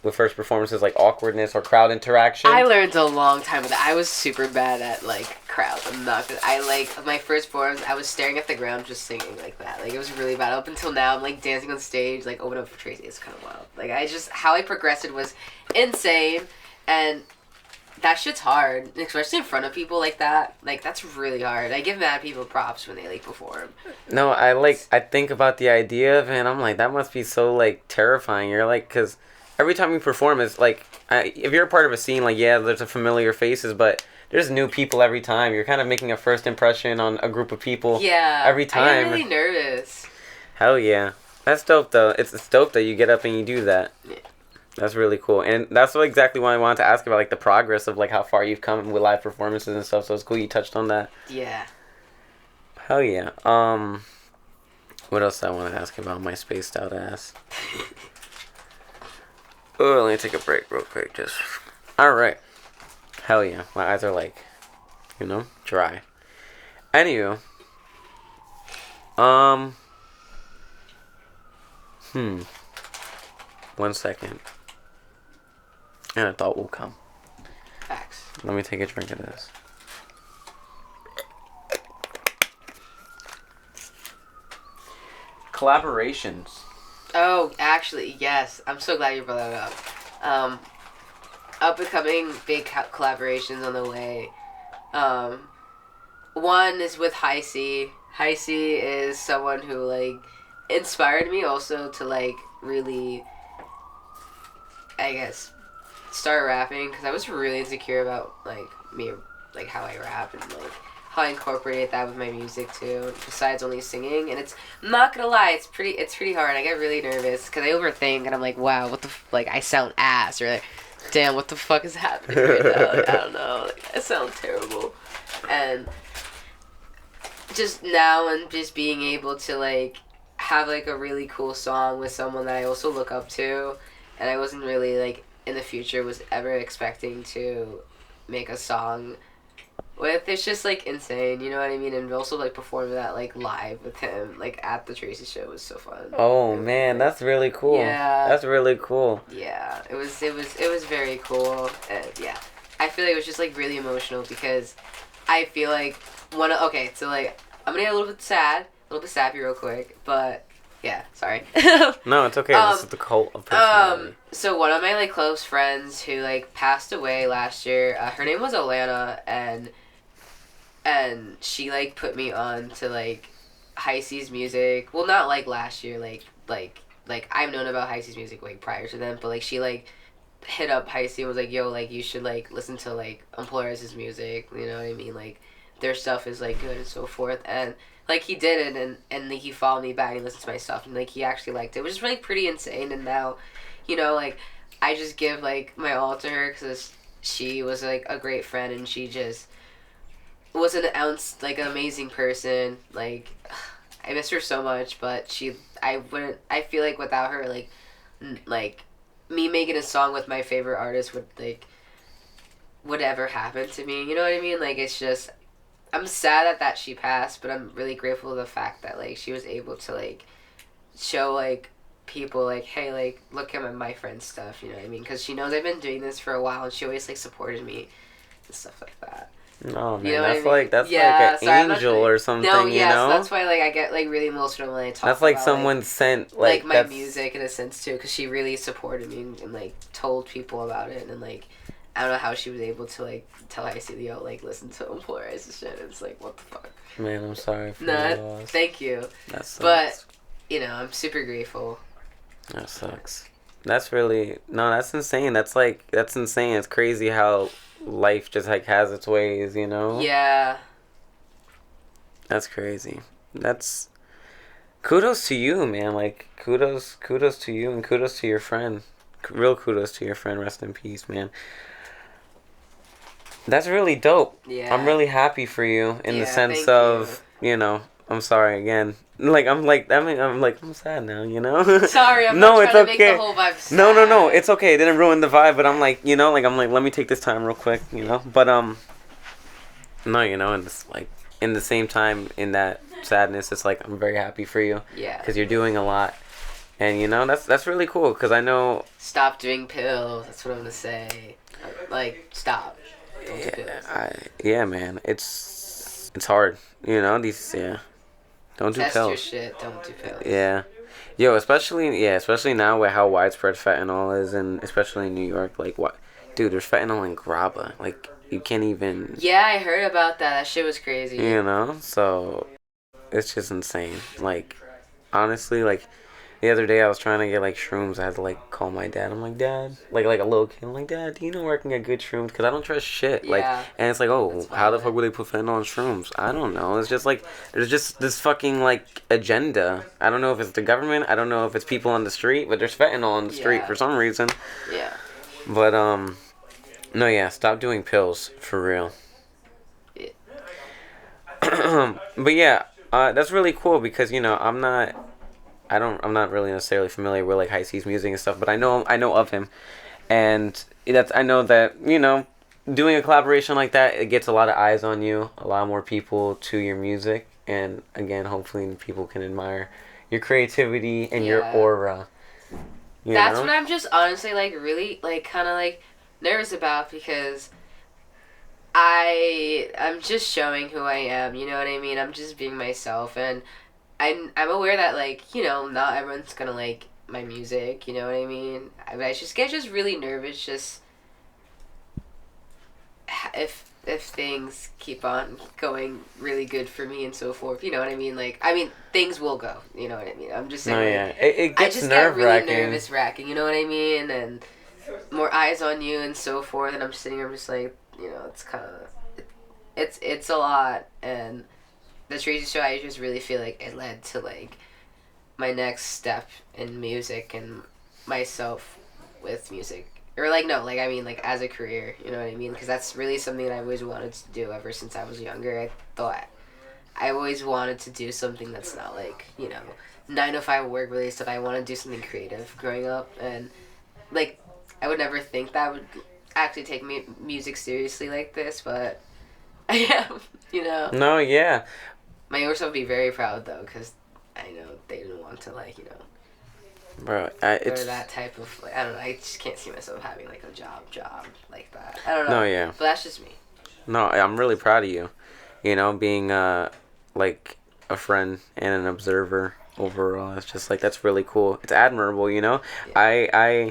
with first performances, like awkwardness or crowd interaction. I learned a long time with that. I was super bad at like crowds. I'm not good. I like my first performance, I was staring at the ground just singing like that. Like it was really bad. Up until now, I'm like dancing on stage, like open up for Tracy. It's kind of wild. Like how I progressed was insane, and that shit's hard, especially in front of people like that. Like that's really hard. I give mad people props when they like perform. No, I think about the idea of it, and I'm like, that must be so like terrifying. You're like, because every time you perform, it's like, if you're a part of a scene, like, yeah, there's a familiar faces, but there's new people every time. You're kind of making a first impression on a group of people. Yeah. Every time. I get really nervous. Hell yeah. That's dope, though. It's dope that you get up and you do that. Yeah. That's really cool. And that's exactly why I wanted to ask about, like, the progress of, like, how far you've come with live performances and stuff. So it's cool you touched on that. Yeah. Hell yeah. What else I want to ask about my spaced out ass? Oh, let me take a break real quick. Just. Alright. Hell yeah. My eyes are like, dry. Anywho. One second. And a thought will come. Facts. Let me take a drink of this. Collaborations. Oh, actually, yes. I'm so glad you brought that up. Up and coming big collaborations on the way. One is with Hycy. Hycy is someone who, like, inspired me also to, like, really, I guess, start rapping. Because I was really insecure about, like, me, like, how I rap and, like, how I incorporated that with my music too, besides only singing. And I'm not gonna lie, it's pretty hard. I get really nervous because I overthink and I'm like, wow, what the like I sound ass, or like, damn, what the fuck is happening right now? Like, I don't know, like, I sound terrible. And just now and just being able to like have like a really cool song with someone that I also look up to, and I wasn't really like in the future was ever expecting to make a song with. It's just like insane, you know what I mean? And also like performing that like live with him like at the Tracy show was so fun. Oh man, that's really cool. Yeah, that's really cool. Yeah, it was very cool. And yeah, I feel like it was just like really emotional because I feel like so like I'm gonna get a little bit sappy real quick, but yeah, sorry. No, it's okay. This is the cult of personality. So one of my like close friends who like passed away last year, her name was Alana, and she like put me on to like Hycy's music. Well, not like last year, like I've known about Hycy's music like prior to then, but like she like hit up Hycy and was like, yo, like you should like listen to like Unpolarize's music, you know what I mean? Like their stuff is like good and so forth. And like he did it, and he followed me back and listened to my stuff, and like he actually liked it, which is really pretty insane. And now, you know, like I just give like my all to her because she was like a great friend, and she just was an amazing person. Like I miss her so much, but I feel like without her, like me making a song with my favorite artist would ever happen to me. You know what I mean? Like it's just. I'm sad that she passed, but I'm really grateful for the fact that, like, she was able to, like, show, like, people, like, hey, like, look at my friend's stuff, you know what I mean? Because she knows I've been doing this for a while, and she always, like, supported me and stuff like that. Oh, man, you know that's like an angel or something, no, you know? That's why, like, I get, like, really emotional when I talk that's like about, someone sent, like my music in a sense, too, because she really supported me and, like, told people about it, and, like, I don't know how she was able to, like, tell Hycy, yo, like, listen to Unpolarize and shit. It's like, what the fuck? Man, I'm sorry for your loss. Thank you. That sucks. But, you know, I'm super grateful. That sucks. That's really... No, that's insane. That's insane. It's crazy how life just like has its ways, you know? Yeah. That's crazy. That's kudos to you, man. Like kudos to you and kudos to your friend. Real kudos to your friend. Rest in peace, man. That's really dope. Yeah. I'm really happy for you in the sense thank of, you know, I'm sorry again. I'm sad now, you know? Sorry, I'm no, not it's trying to okay. make the whole vibe sad. No, it's okay. It didn't ruin the vibe, but I'm like, you know, let me take this time real quick, you know? But, no, you know, and it's like, in the same time, in that sadness, it's like, I'm very happy for you. Yeah. Because you're doing a lot. And, you know, that's really cool, because I know... Stop doing pills, that's what I'm going to say. Like, stop. Don't do pills. Yeah, man, it's hard, you know, don't do Test pills. your shit, don't do pills. Yeah. Yo, especially now with how widespread fentanyl is, and especially in New York, like, what? Dude, there's fentanyl in grabba. Like, you can't even... Yeah, I heard about that. That shit was crazy. You know? So, it's just insane. Like, honestly, like, the other day I was trying to get, like, shrooms. I had to, like, call my dad. I'm like, Dad, like a little kid. I'm like, Dad, do you know where I can get good shrooms? Because I don't trust shit. Yeah. Like, and it's like, oh, how the fuck would they put fentanyl in shrooms? I don't know. It's just, like, there's just this fucking, like, agenda. I don't know if it's the government. I don't know if it's people on the street. But there's fentanyl on the street for some reason. Yeah. But, no, yeah, stop doing pills. For real. Yeah. But, yeah, that's really cool because, you know, I'm not really necessarily familiar with like High C's music and stuff, but I know of him, and I know that, you know, doing a collaboration like that, it gets a lot of eyes on you, a lot more people to your music, and again, hopefully people can admire your creativity and your aura. That's what I'm just honestly like really like kind of like nervous about, because I'm just showing who I am, you know what I mean? I'm just being myself, and I'm aware that, like, you know, not everyone's gonna like my music, you know what I mean? I just get really nervous just if things keep on going really good for me and so forth, you know what I mean? Like, I mean, things will go, you know what I mean? I'm just saying, it gets I just nerve-wracking. get really nervous-wracking, you know what I mean? And more eyes on you and so forth, and I'm just like, you know, it's kind of, it's a lot, and the Tracy show, I just really feel like it led to, like, my next step in music and myself with music. Or, like, no, like, I mean, like, as a career, you know what I mean? Because that's really something that I always wanted to do ever since I was younger. I thought I always wanted to do something that's not, like, you know, 9-to-5 work-related stuff. I want to do something creative growing up. And, like, I would never think that I would actually take music seriously like this, but I am, you know? No, yeah. My younger self would be very proud, though, because I know they didn't want to, like, you know, bro, or that type of, like, I don't know, I just can't see myself having, like, a job like that. I don't know. No, yeah. But that's just me. No, I'm really proud of you. You know, being, like, a friend and an observer overall. It's just, like, that's really cool. It's admirable, you know? Yeah.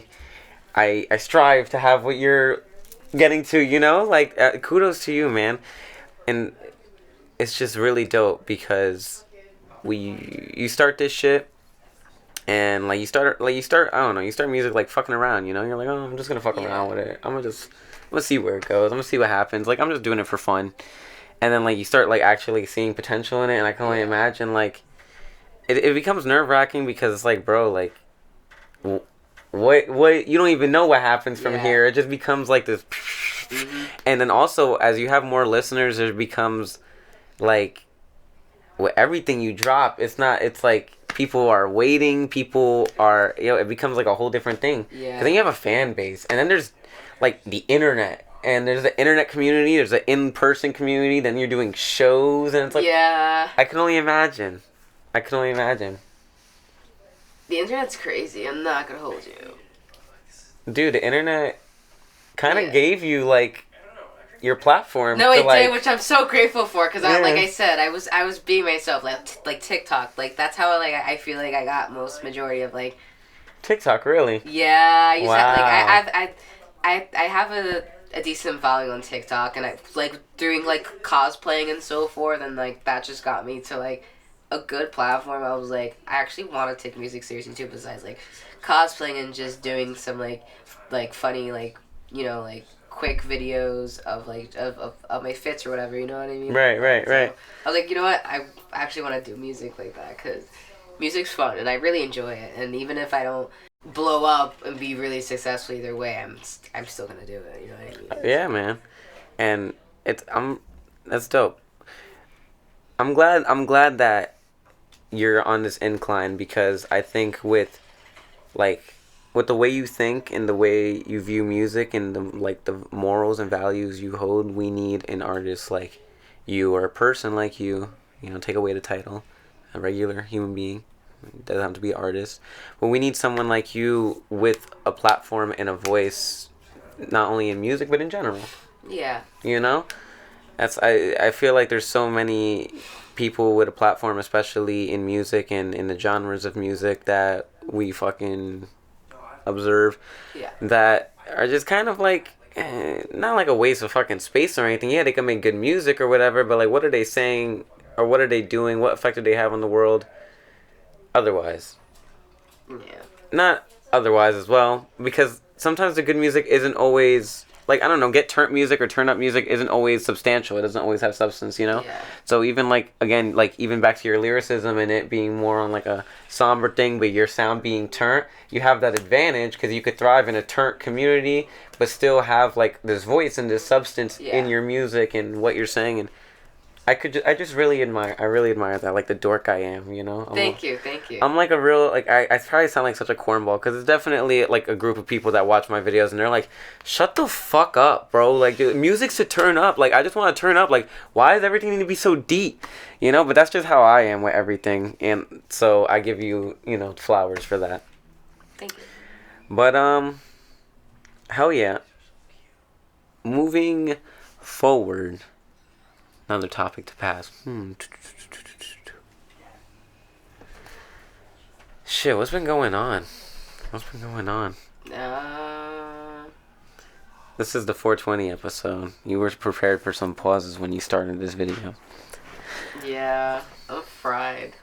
I strive to have what you're getting to, you know? Like, kudos to you, man. And it's just really dope because you start this shit, and like you start I don't know, you start music like fucking around, you know? You're like, oh, I'm just gonna fuck around with it. I'm gonna see where it goes. I'm gonna see what happens. Like, I'm just doing it for fun. And then like you start like actually seeing potential in it, and I can only imagine like it becomes nerve-wracking because it's like, bro, like what you don't even know what happens from here. It just becomes like this. And then also as you have more listeners, there becomes like with everything you drop, it's like people are waiting, people are, you know, it becomes like a whole different thing. Yeah. Because then you have a fan base, and then there's like the internet, and there's the internet community, there's the in-person community, then you're doing shows, and it's like, I can only imagine. The internet's crazy, I'm not gonna hold you. Dude, the internet kind of gave you like your platform. No, it did, which I'm so grateful for, because like I said, I was being myself, like TikTok, like that's how like I feel like I got most majority of like TikTok. Really? Yeah, I used to, like I have a decent following on TikTok, and I like doing like cosplaying and so forth, and like that just got me to like a good platform. I was like, I actually want to take music seriously too, besides like cosplaying and just doing some like funny, like, you know, like quick videos of like of my fits or whatever, you know what I mean? Right. I was like, you know what, I actually want to do music like that because music's fun and I really enjoy it, and even if I don't blow up and be really successful either way, I'm still gonna do it, you know what I mean? Yeah, man. And that's dope. I'm glad that you're on this incline, because I think with the way you think and the way you view music and the morals and values you hold, we need an artist like you, or a person like you. Take away the title, a regular human being. It doesn't have to be an artist, but we need someone like you with a platform and a voice, not only in music but in general. Yeah. I feel like there's so many people with a platform, especially in music and in the genres of music that we fucking observe, that are just kind of like, not like a waste of fucking space or anything. Yeah, they can make good music or whatever, but like, what are they saying, or what are they doing? What effect do they have on the world otherwise? Yeah. Not otherwise as well, because sometimes the good music isn't always, like, I don't know, turn up music isn't always substantial. It doesn't always have substance, Yeah. So even even back to your lyricism and it being more on like a somber thing, but your sound being turnt, you have that advantage because you could thrive in a turnt community, but still have like this voice and this substance in your music and what you're saying. And I just really admire that, like the dork I am, Thank you. I'm like a real, like, I probably sound like such a cornball, because it's definitely like a group of people that watch my videos and they're like, shut the fuck up, bro. Like, dude, music's to turn up. Like, I just want to turn up. Like, why does everything need to be so deep? But that's just how I am with everything. And so I give you, flowers for that. Thank you. But, hell yeah. Moving forward. Another topic to pass. Shit, what's been going on? This is the 420 episode. You were prepared for some pauses when you started this video. Yeah, I'm fried.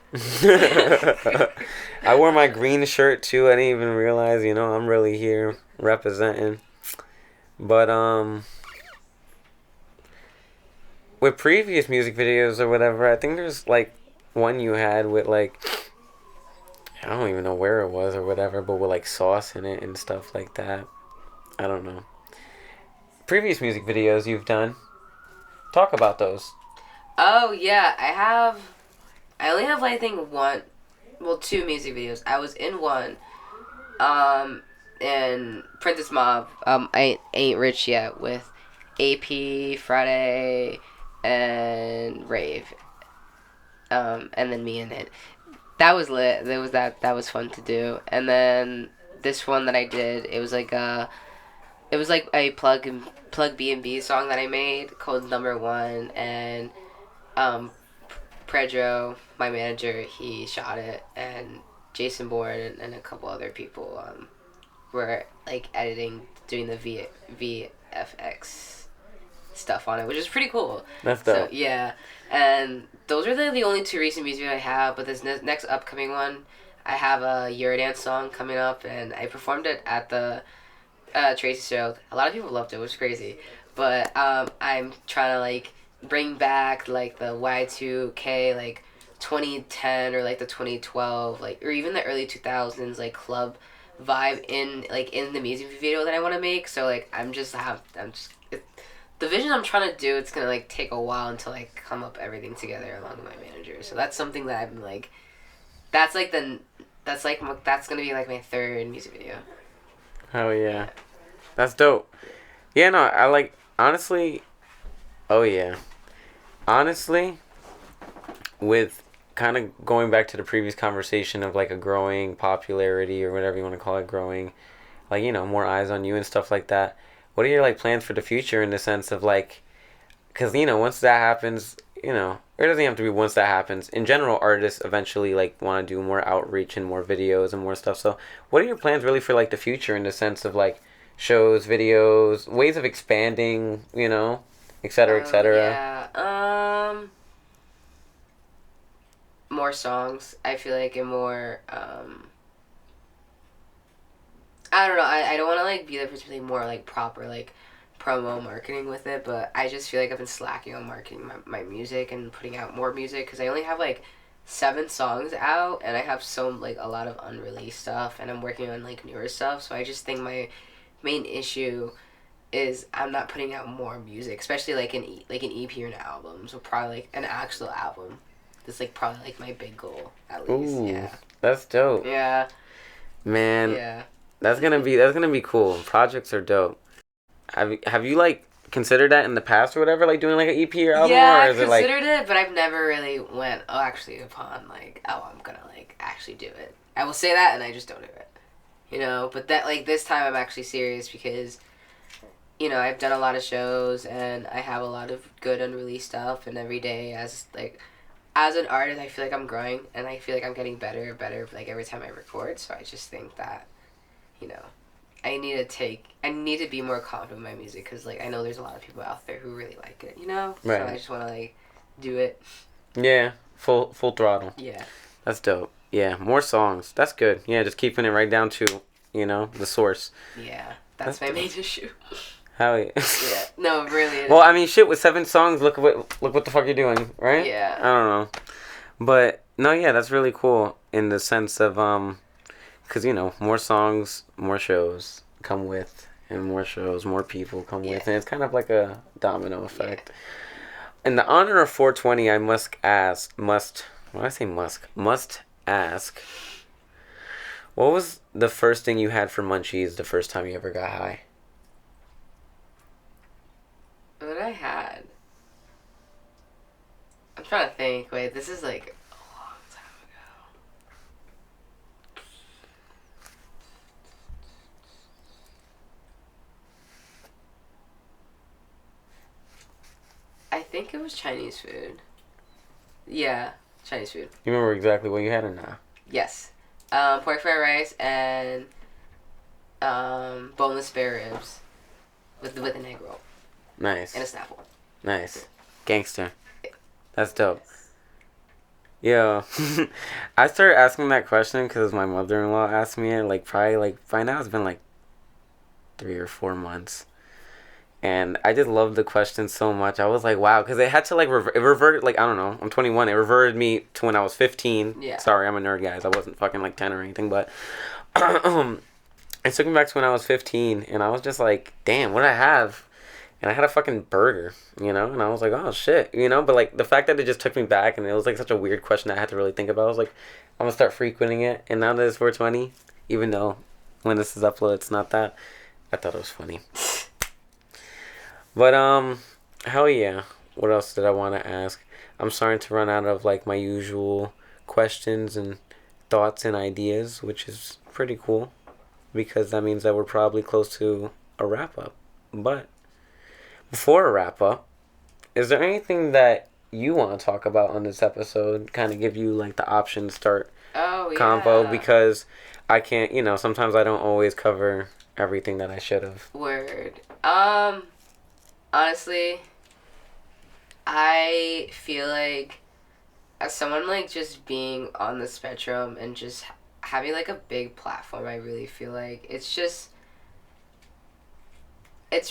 I wore my green shirt too. I didn't even realize, I'm really here representing. But, with previous music videos or whatever, I think there's like one you had with like, I don't even know where it was or whatever, but with like sauce in it and stuff like that. I don't know. Previous music videos you've done, talk about those. Oh yeah, I only have I think two music videos. I was in one, in Princess Mob, I Ain't Rich Yet, with AP, Friday, and Rave, and then me in it. That was lit. That was fun to do. And then this one that I did, it was like a plug B&B song that I made called Number One, and Pedro, my manager, he shot it, and Jason Bourne and a couple other people were like editing, doing the VFX stuff on it, which is pretty cool. That's dope. So, yeah, and those are the only two recent music I have. But this next upcoming one, I have a eurodance song coming up, and I performed it at the Tracy show. A lot of people loved it, which was crazy. But I'm trying to like bring back like the Y2K, like 2010 or like the 2012, like, or even the early 2000s like club vibe in the music video that I want to make. So like the vision I'm trying to do, it's gonna like take a while until I come up everything together along with my manager. So that's something that I've been like, that's gonna be like my third music video. Oh yeah, that's dope. Yeah, no, I like, honestly. Oh yeah, honestly, with kind of going back to the previous conversation of like a growing popularity or whatever you want to call it, growing, like, more eyes on you and stuff like that. What are your like plans for the future in the sense of like, because once that happens, it doesn't have to be once that happens. In general, artists eventually like want to do more outreach and more videos and more stuff. So what are your plans really for like the future in the sense of like shows, videos, ways of expanding, et cetera, et cetera? Yeah. More songs, I feel like, and more I don't know, I don't want to like be the person more like proper like promo marketing with it, but I just feel like I've been slacking on marketing my music and putting out more music because I only have like 7 songs out and I have a lot of unreleased stuff and I'm working on like newer stuff. So I just think my main issue is I'm not putting out more music, especially like an EP or an album. So probably like an actual album. That's like probably like my big goal at least. Ooh, yeah. That's dope. Yeah. Man. Yeah. That's gonna be cool. Projects are dope. Have you like considered that in the past or whatever, like doing like an EP or album? Yeah, or I've is it like considered it, but I've never really went, upon like, I'm gonna like actually do it. I will say that and I just don't do it. You know, but that like this time I'm actually serious because, you know, I've done a lot of shows and I have a lot of good unreleased stuff and every day as an artist I feel like I'm growing and I feel like I'm getting better and better like every time I record. So I just think that, you know, I need to be more confident with my music because, like, I know there's a lot of people out there who really like it, you know? Right. So I just want to, like, do it. Yeah, full throttle. Yeah. That's dope. Yeah, more songs. That's good. Yeah, just keeping it right down to, you know, the source. Yeah, that's my main issue. Hell yeah. Yeah, no, really. Well, I mean, shit, with 7 songs, look what the fuck you're doing, right? Yeah. I don't know. But, no, yeah, that's really cool in the sense of, because, you know, more songs, more shows come with, and more shows, more people come with, and it's kind of like a domino effect. Yeah. In the honor of 420, I must ask, what was the first thing you had for munchies the first time you ever got high? What I had? I'm trying to think. Wait, this is like a long time ago. I think it was Chinese food. Yeah, Chinese food. You remember exactly what you had or not? Yes. Pork fried rice and boneless spare ribs with an egg roll. Nice. And a Snapple. Nice. Gangster. That's dope. Yeah. I started asking that question because my mother-in-law asked me it, like, probably, like, by now it's been, like, 3 or 4 months. And I just loved the question so much. I was like, wow, because it had to, like, it reverted, like, I don't know, I'm 21. It reverted me to when I was 15. Yeah. Sorry, I'm a nerd, guys. I wasn't fucking, like, 10 or anything, but it took me back to when I was 15, and I was just like, damn, what did I have? And I had a fucking burger, you know? And I was like, oh, shit, you know? But, like, the fact that it just took me back, and it was, like, such a weird question that I had to really think about. I was like, I'm gonna start frequenting it. And now that it's 420, even though when this is uploaded, it's not that, I thought it was funny. But, hell yeah. What else did I want to ask? I'm starting to run out of, like, my usual questions and thoughts and ideas, which is pretty cool. Because that means that we're probably close to a wrap-up. But before a wrap-up, is there anything that you want to talk about on this episode? Kind of give you, like, the option to start convo. Because I can't, you know, sometimes I don't always cover everything that I should have. Word. Honestly, I feel like as someone, like, just being on the spectrum and just having, like, a big platform, I really feel like it's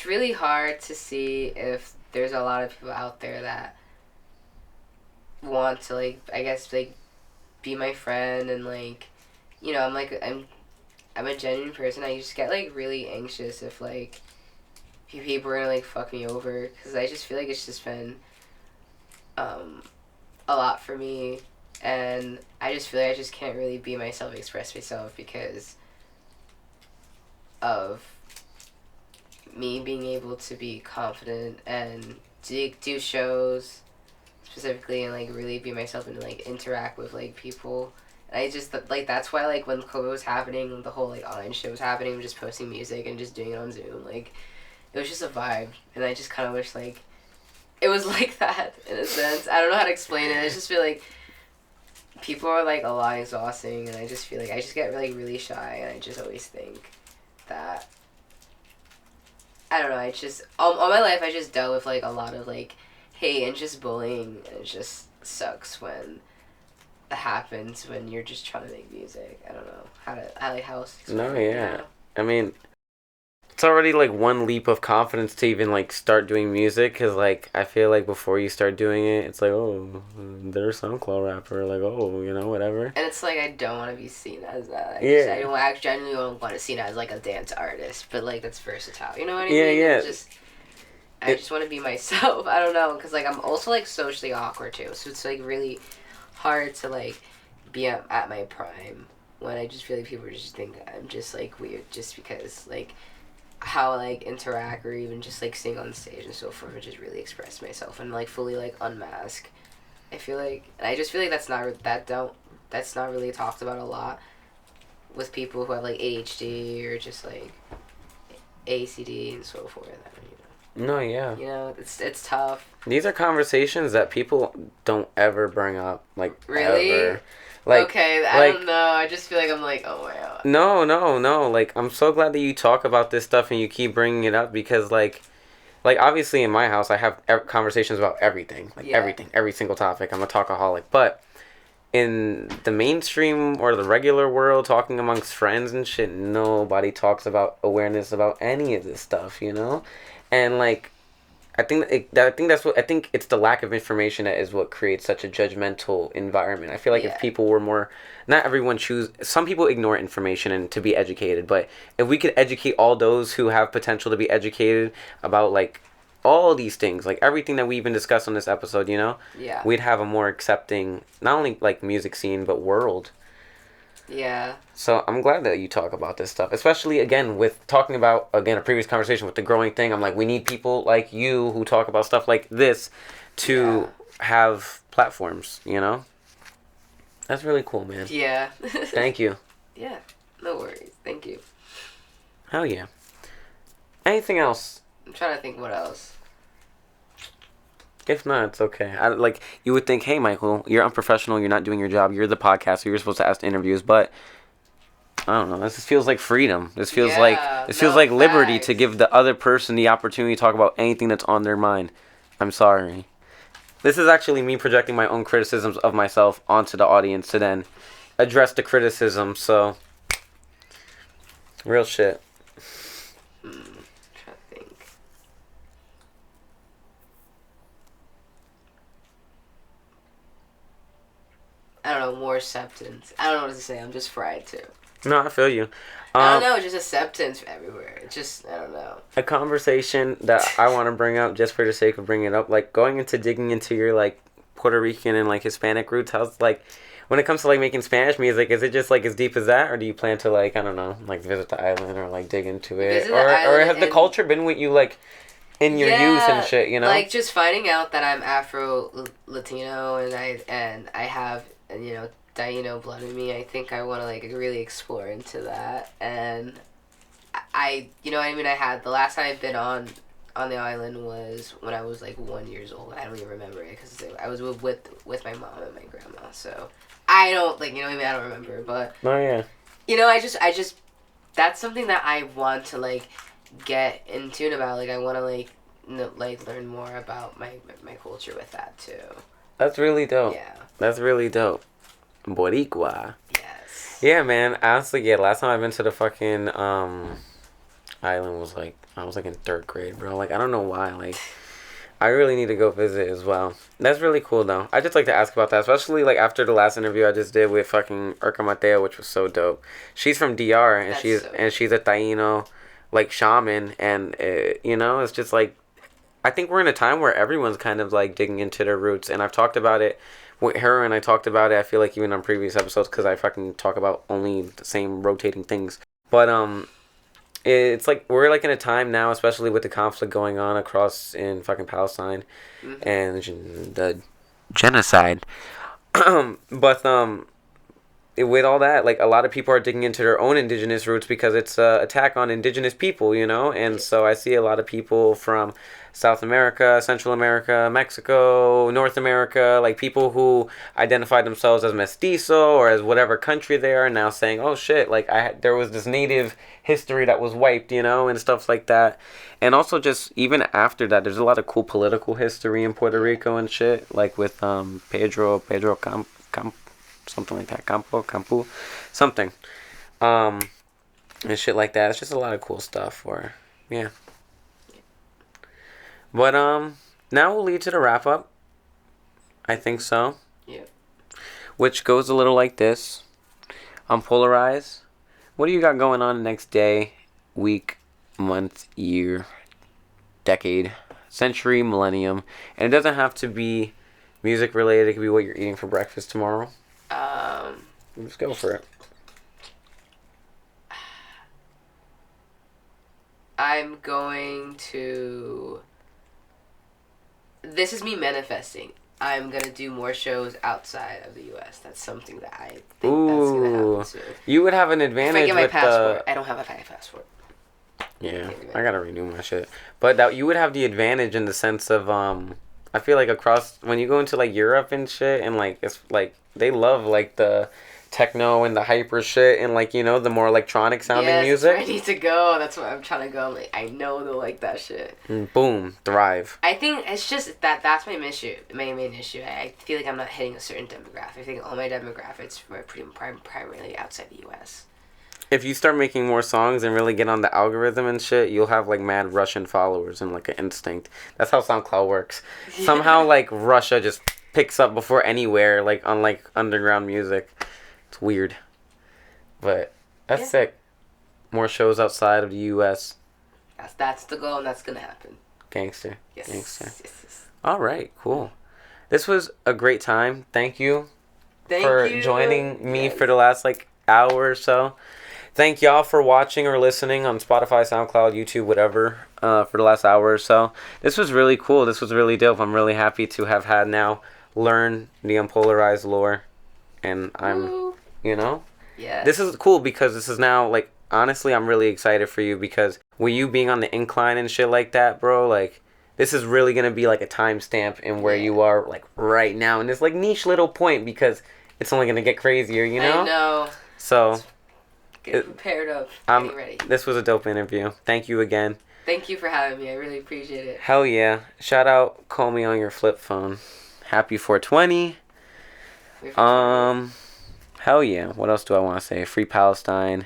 really hard to see if there's a lot of people out there that want to, like, I guess, like, be my friend and, like, you know, I'm a genuine person. I just get, like, really anxious if, like, people are gonna, like, fuck me over, because I just feel like it's just been a lot for me, and I just feel like I just can't really be myself, express myself, because of me being able to be confident and do shows specifically and, like, really be myself and, like, interact with, like, people. And I just, like, that's why, like, when COVID was happening, the whole, like, online show was happening, just posting music and just doing it on Zoom, like, it was just a vibe, and I just kind of wish, like, it was like that, in a sense. I don't know how to explain it. I just feel like people are, like, a lot exhausting, and I just feel like I just get, like, really shy, and I just always think that, I don't know, I just, all my life I just dealt with, like, a lot of, like, hate and just bullying, and it just sucks when it happens when you're just trying to make music. I don't know how else to explain No, it, yeah. you know? I mean, it's already like one leap of confidence to even like start doing music, because like I feel like before you start doing it, it's like, oh, they're a SoundCloud rapper, like, oh, you know, whatever. And it's like I don't want to be seen as that. I don't I genuinely don't want to be seen as like a dance artist, but like that's versatile. You know what I mean? Yeah. I just want to be myself. I don't know, because like I'm also like socially awkward too, so it's like really hard to like be at my prime when I just feel like people just think I'm just like weird just because like how I like interact or even just like sing on stage and so forth, or just really express myself and like fully like unmask. I feel like, and I just feel like that's not really talked about a lot with people who have like ADHD or just like ACD and so forth. No, yeah. You know, it's tough. These are conversations that people don't ever bring up, like, really? Ever. Like, okay, I don't know. I just feel like I'm like, oh wow. No. Like, I'm so glad that you talk about this stuff and you keep bringing it up, because like obviously in my house I have conversations about everything, like everything, every single topic. I'm a talkaholic, but in the mainstream or the regular world, talking amongst friends and shit, nobody talks about awareness about any of this stuff, you know? And like, I think it's the lack of information that is what creates such a judgmental environment. I feel like if people were more, not everyone some people ignore information and to be educated, but if we could educate all those who have potential to be educated about like all these things, like everything that we even discussed on this episode, you know, we'd have a more accepting, not only like music scene, but world. Yeah. So I'm glad that you talk about this stuff, especially again with talking about a previous conversation with the growing thing. I'm like, we need people like you who talk about stuff like this to have platforms, you know? That's really cool, man. Yeah. Thank you. Yeah. No worries. Thank you. Hell yeah. Anything else? I'm trying to think what else. If not, it's okay. You would think, hey, Michael, you're unprofessional. You're not doing your job. You're the podcaster. You're supposed to ask interviews, but I don't know. This just feels like freedom. This feels like liberty to give the other person the opportunity to talk about anything that's on their mind. I'm sorry. This is actually me projecting my own criticisms of myself onto the audience to then address the criticism. So, real shit. I don't know, more acceptance. I don't know what to say. I'm just fried too. No, I feel you. I don't know, just acceptance everywhere. It's just, I don't know. A conversation that I want to bring up just for the sake of bringing it up, like digging into your like Puerto Rican and like Hispanic roots, how's like, when it comes to like making Spanish music, is it just like as deep as that, or do you plan to like, I don't know, like visit the island or like dig into it? Or has the culture been with you like in your youth and shit, you know? Like just finding out that I'm Afro-Latino and I have, you know, Taino blood in me, I think I want to like really explore into that. And I you know what I mean, the last time I've been on the island was when I was like 1 year old. I don't even remember it because I was with my mom and my grandma, so I don't like, you know what I mean, I don't remember, but you know, I just that's something that I want to like get in tune about. Like I want to like learn more about my culture with that too. That's really dope. Yeah. That's really dope. Boricua. Yes. Yeah, man. Honestly, last time I've been to the fucking island was like, I was like in 3rd grade, bro. Like, I don't know why. Like, I really need to go visit as well. That's really cool, though. I just like to ask about that, especially like after the last interview I just did with fucking Urca Mateo, which was so dope. She's from DR and she's a Taino like shaman, and you know, it's just like, I think we're in a time where everyone's kind of like digging into their roots, and I've talked about it with her, and I talked about it, I feel like, even on previous episodes, because I fucking talk about only the same rotating things. But it's like we're like in a time now, especially with the conflict going on across in fucking Palestine and the genocide. But with all that, like, a lot of people are digging into their own indigenous roots because it's an attack on indigenous people, you know? And so I see a lot of people from South America, Central America, Mexico, North America, like people who identify themselves as mestizo or as whatever country they are now saying, oh shit, like there was this native history that was wiped, you know, and stuff like that. And also just even after that, there's a lot of cool political history in Puerto Rico and shit, like with Pedro something like that, Campo, something, and shit like that. It's just a lot of cool stuff. Or Yeah. But now we'll lead to the wrap up. I think so. Yeah. Which goes a little like this. Unpolarize. What do you got going on the next day, week, month, year, decade, century, millennium? And it doesn't have to be music related. It could be what you're eating for breakfast tomorrow. Just go for it. I'm going to... This is me manifesting. I'm going to do more shows outside of the U.S. That's something that I think that's going to happen soon. You would have an advantage if I get my with passport. I don't have a passport. Yeah, I gotta renew my shit. But that you would have the advantage in the sense of I feel like across when you go into like Europe and shit and like it's like they love like the techno and the hyper shit and like the more electronic sounding music. That's where I need to go. That's where I'm trying to go. Like I know they'll like that shit. Boom, thrive. I think it's just that's my issue. My main issue. I feel like I'm not hitting a certain demographic. I think all my demographics were pretty primarily outside the U.S. If you start making more songs and really get on the algorithm and shit, you'll have like mad Russian followers and like an instinct. That's how SoundCloud works. Yeah. Somehow like Russia just picks up before anywhere, like on like underground music. It's weird. But that's sick. More shows outside of the US. That's the goal and that's gonna happen. Gangster. Yes. Gangster. Yes. Alright, cool. This was a great time. Thank you for joining me for the last like hour or so. Thank y'all for watching or listening on Spotify, SoundCloud, YouTube, whatever, for the last hour or so. This was really cool. This was really dope. I'm really happy to have had now learn the Unpolarized lore. And I'm, Yeah. This is cool because this is now, like, honestly, I'm really excited for you because with you being on the incline and shit like that, bro, like, this is really going to be, like, a timestamp in where you are, like, right now in this, like, niche little point because it's only going to get crazier, you know? I know. So... Get prepared up. Getting ready. This was a dope interview. Thank you again. Thank you for having me. I really appreciate it. Hell yeah. Shout out, call me on your flip phone. Happy 420. Hell yeah. What else do I want to say? Free Palestine.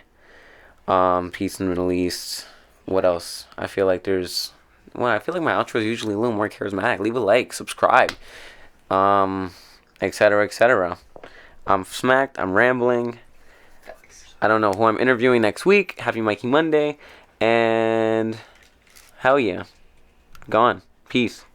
Peace in the Middle East. What else? I feel like there's... Well, I feel like my outro is usually a little more charismatic. Leave a like. Subscribe. Etc. etc. I'm smacked. I'm rambling. I don't know who I'm interviewing next week. Happy Mikey Monday. And hell yeah. Gone. Peace.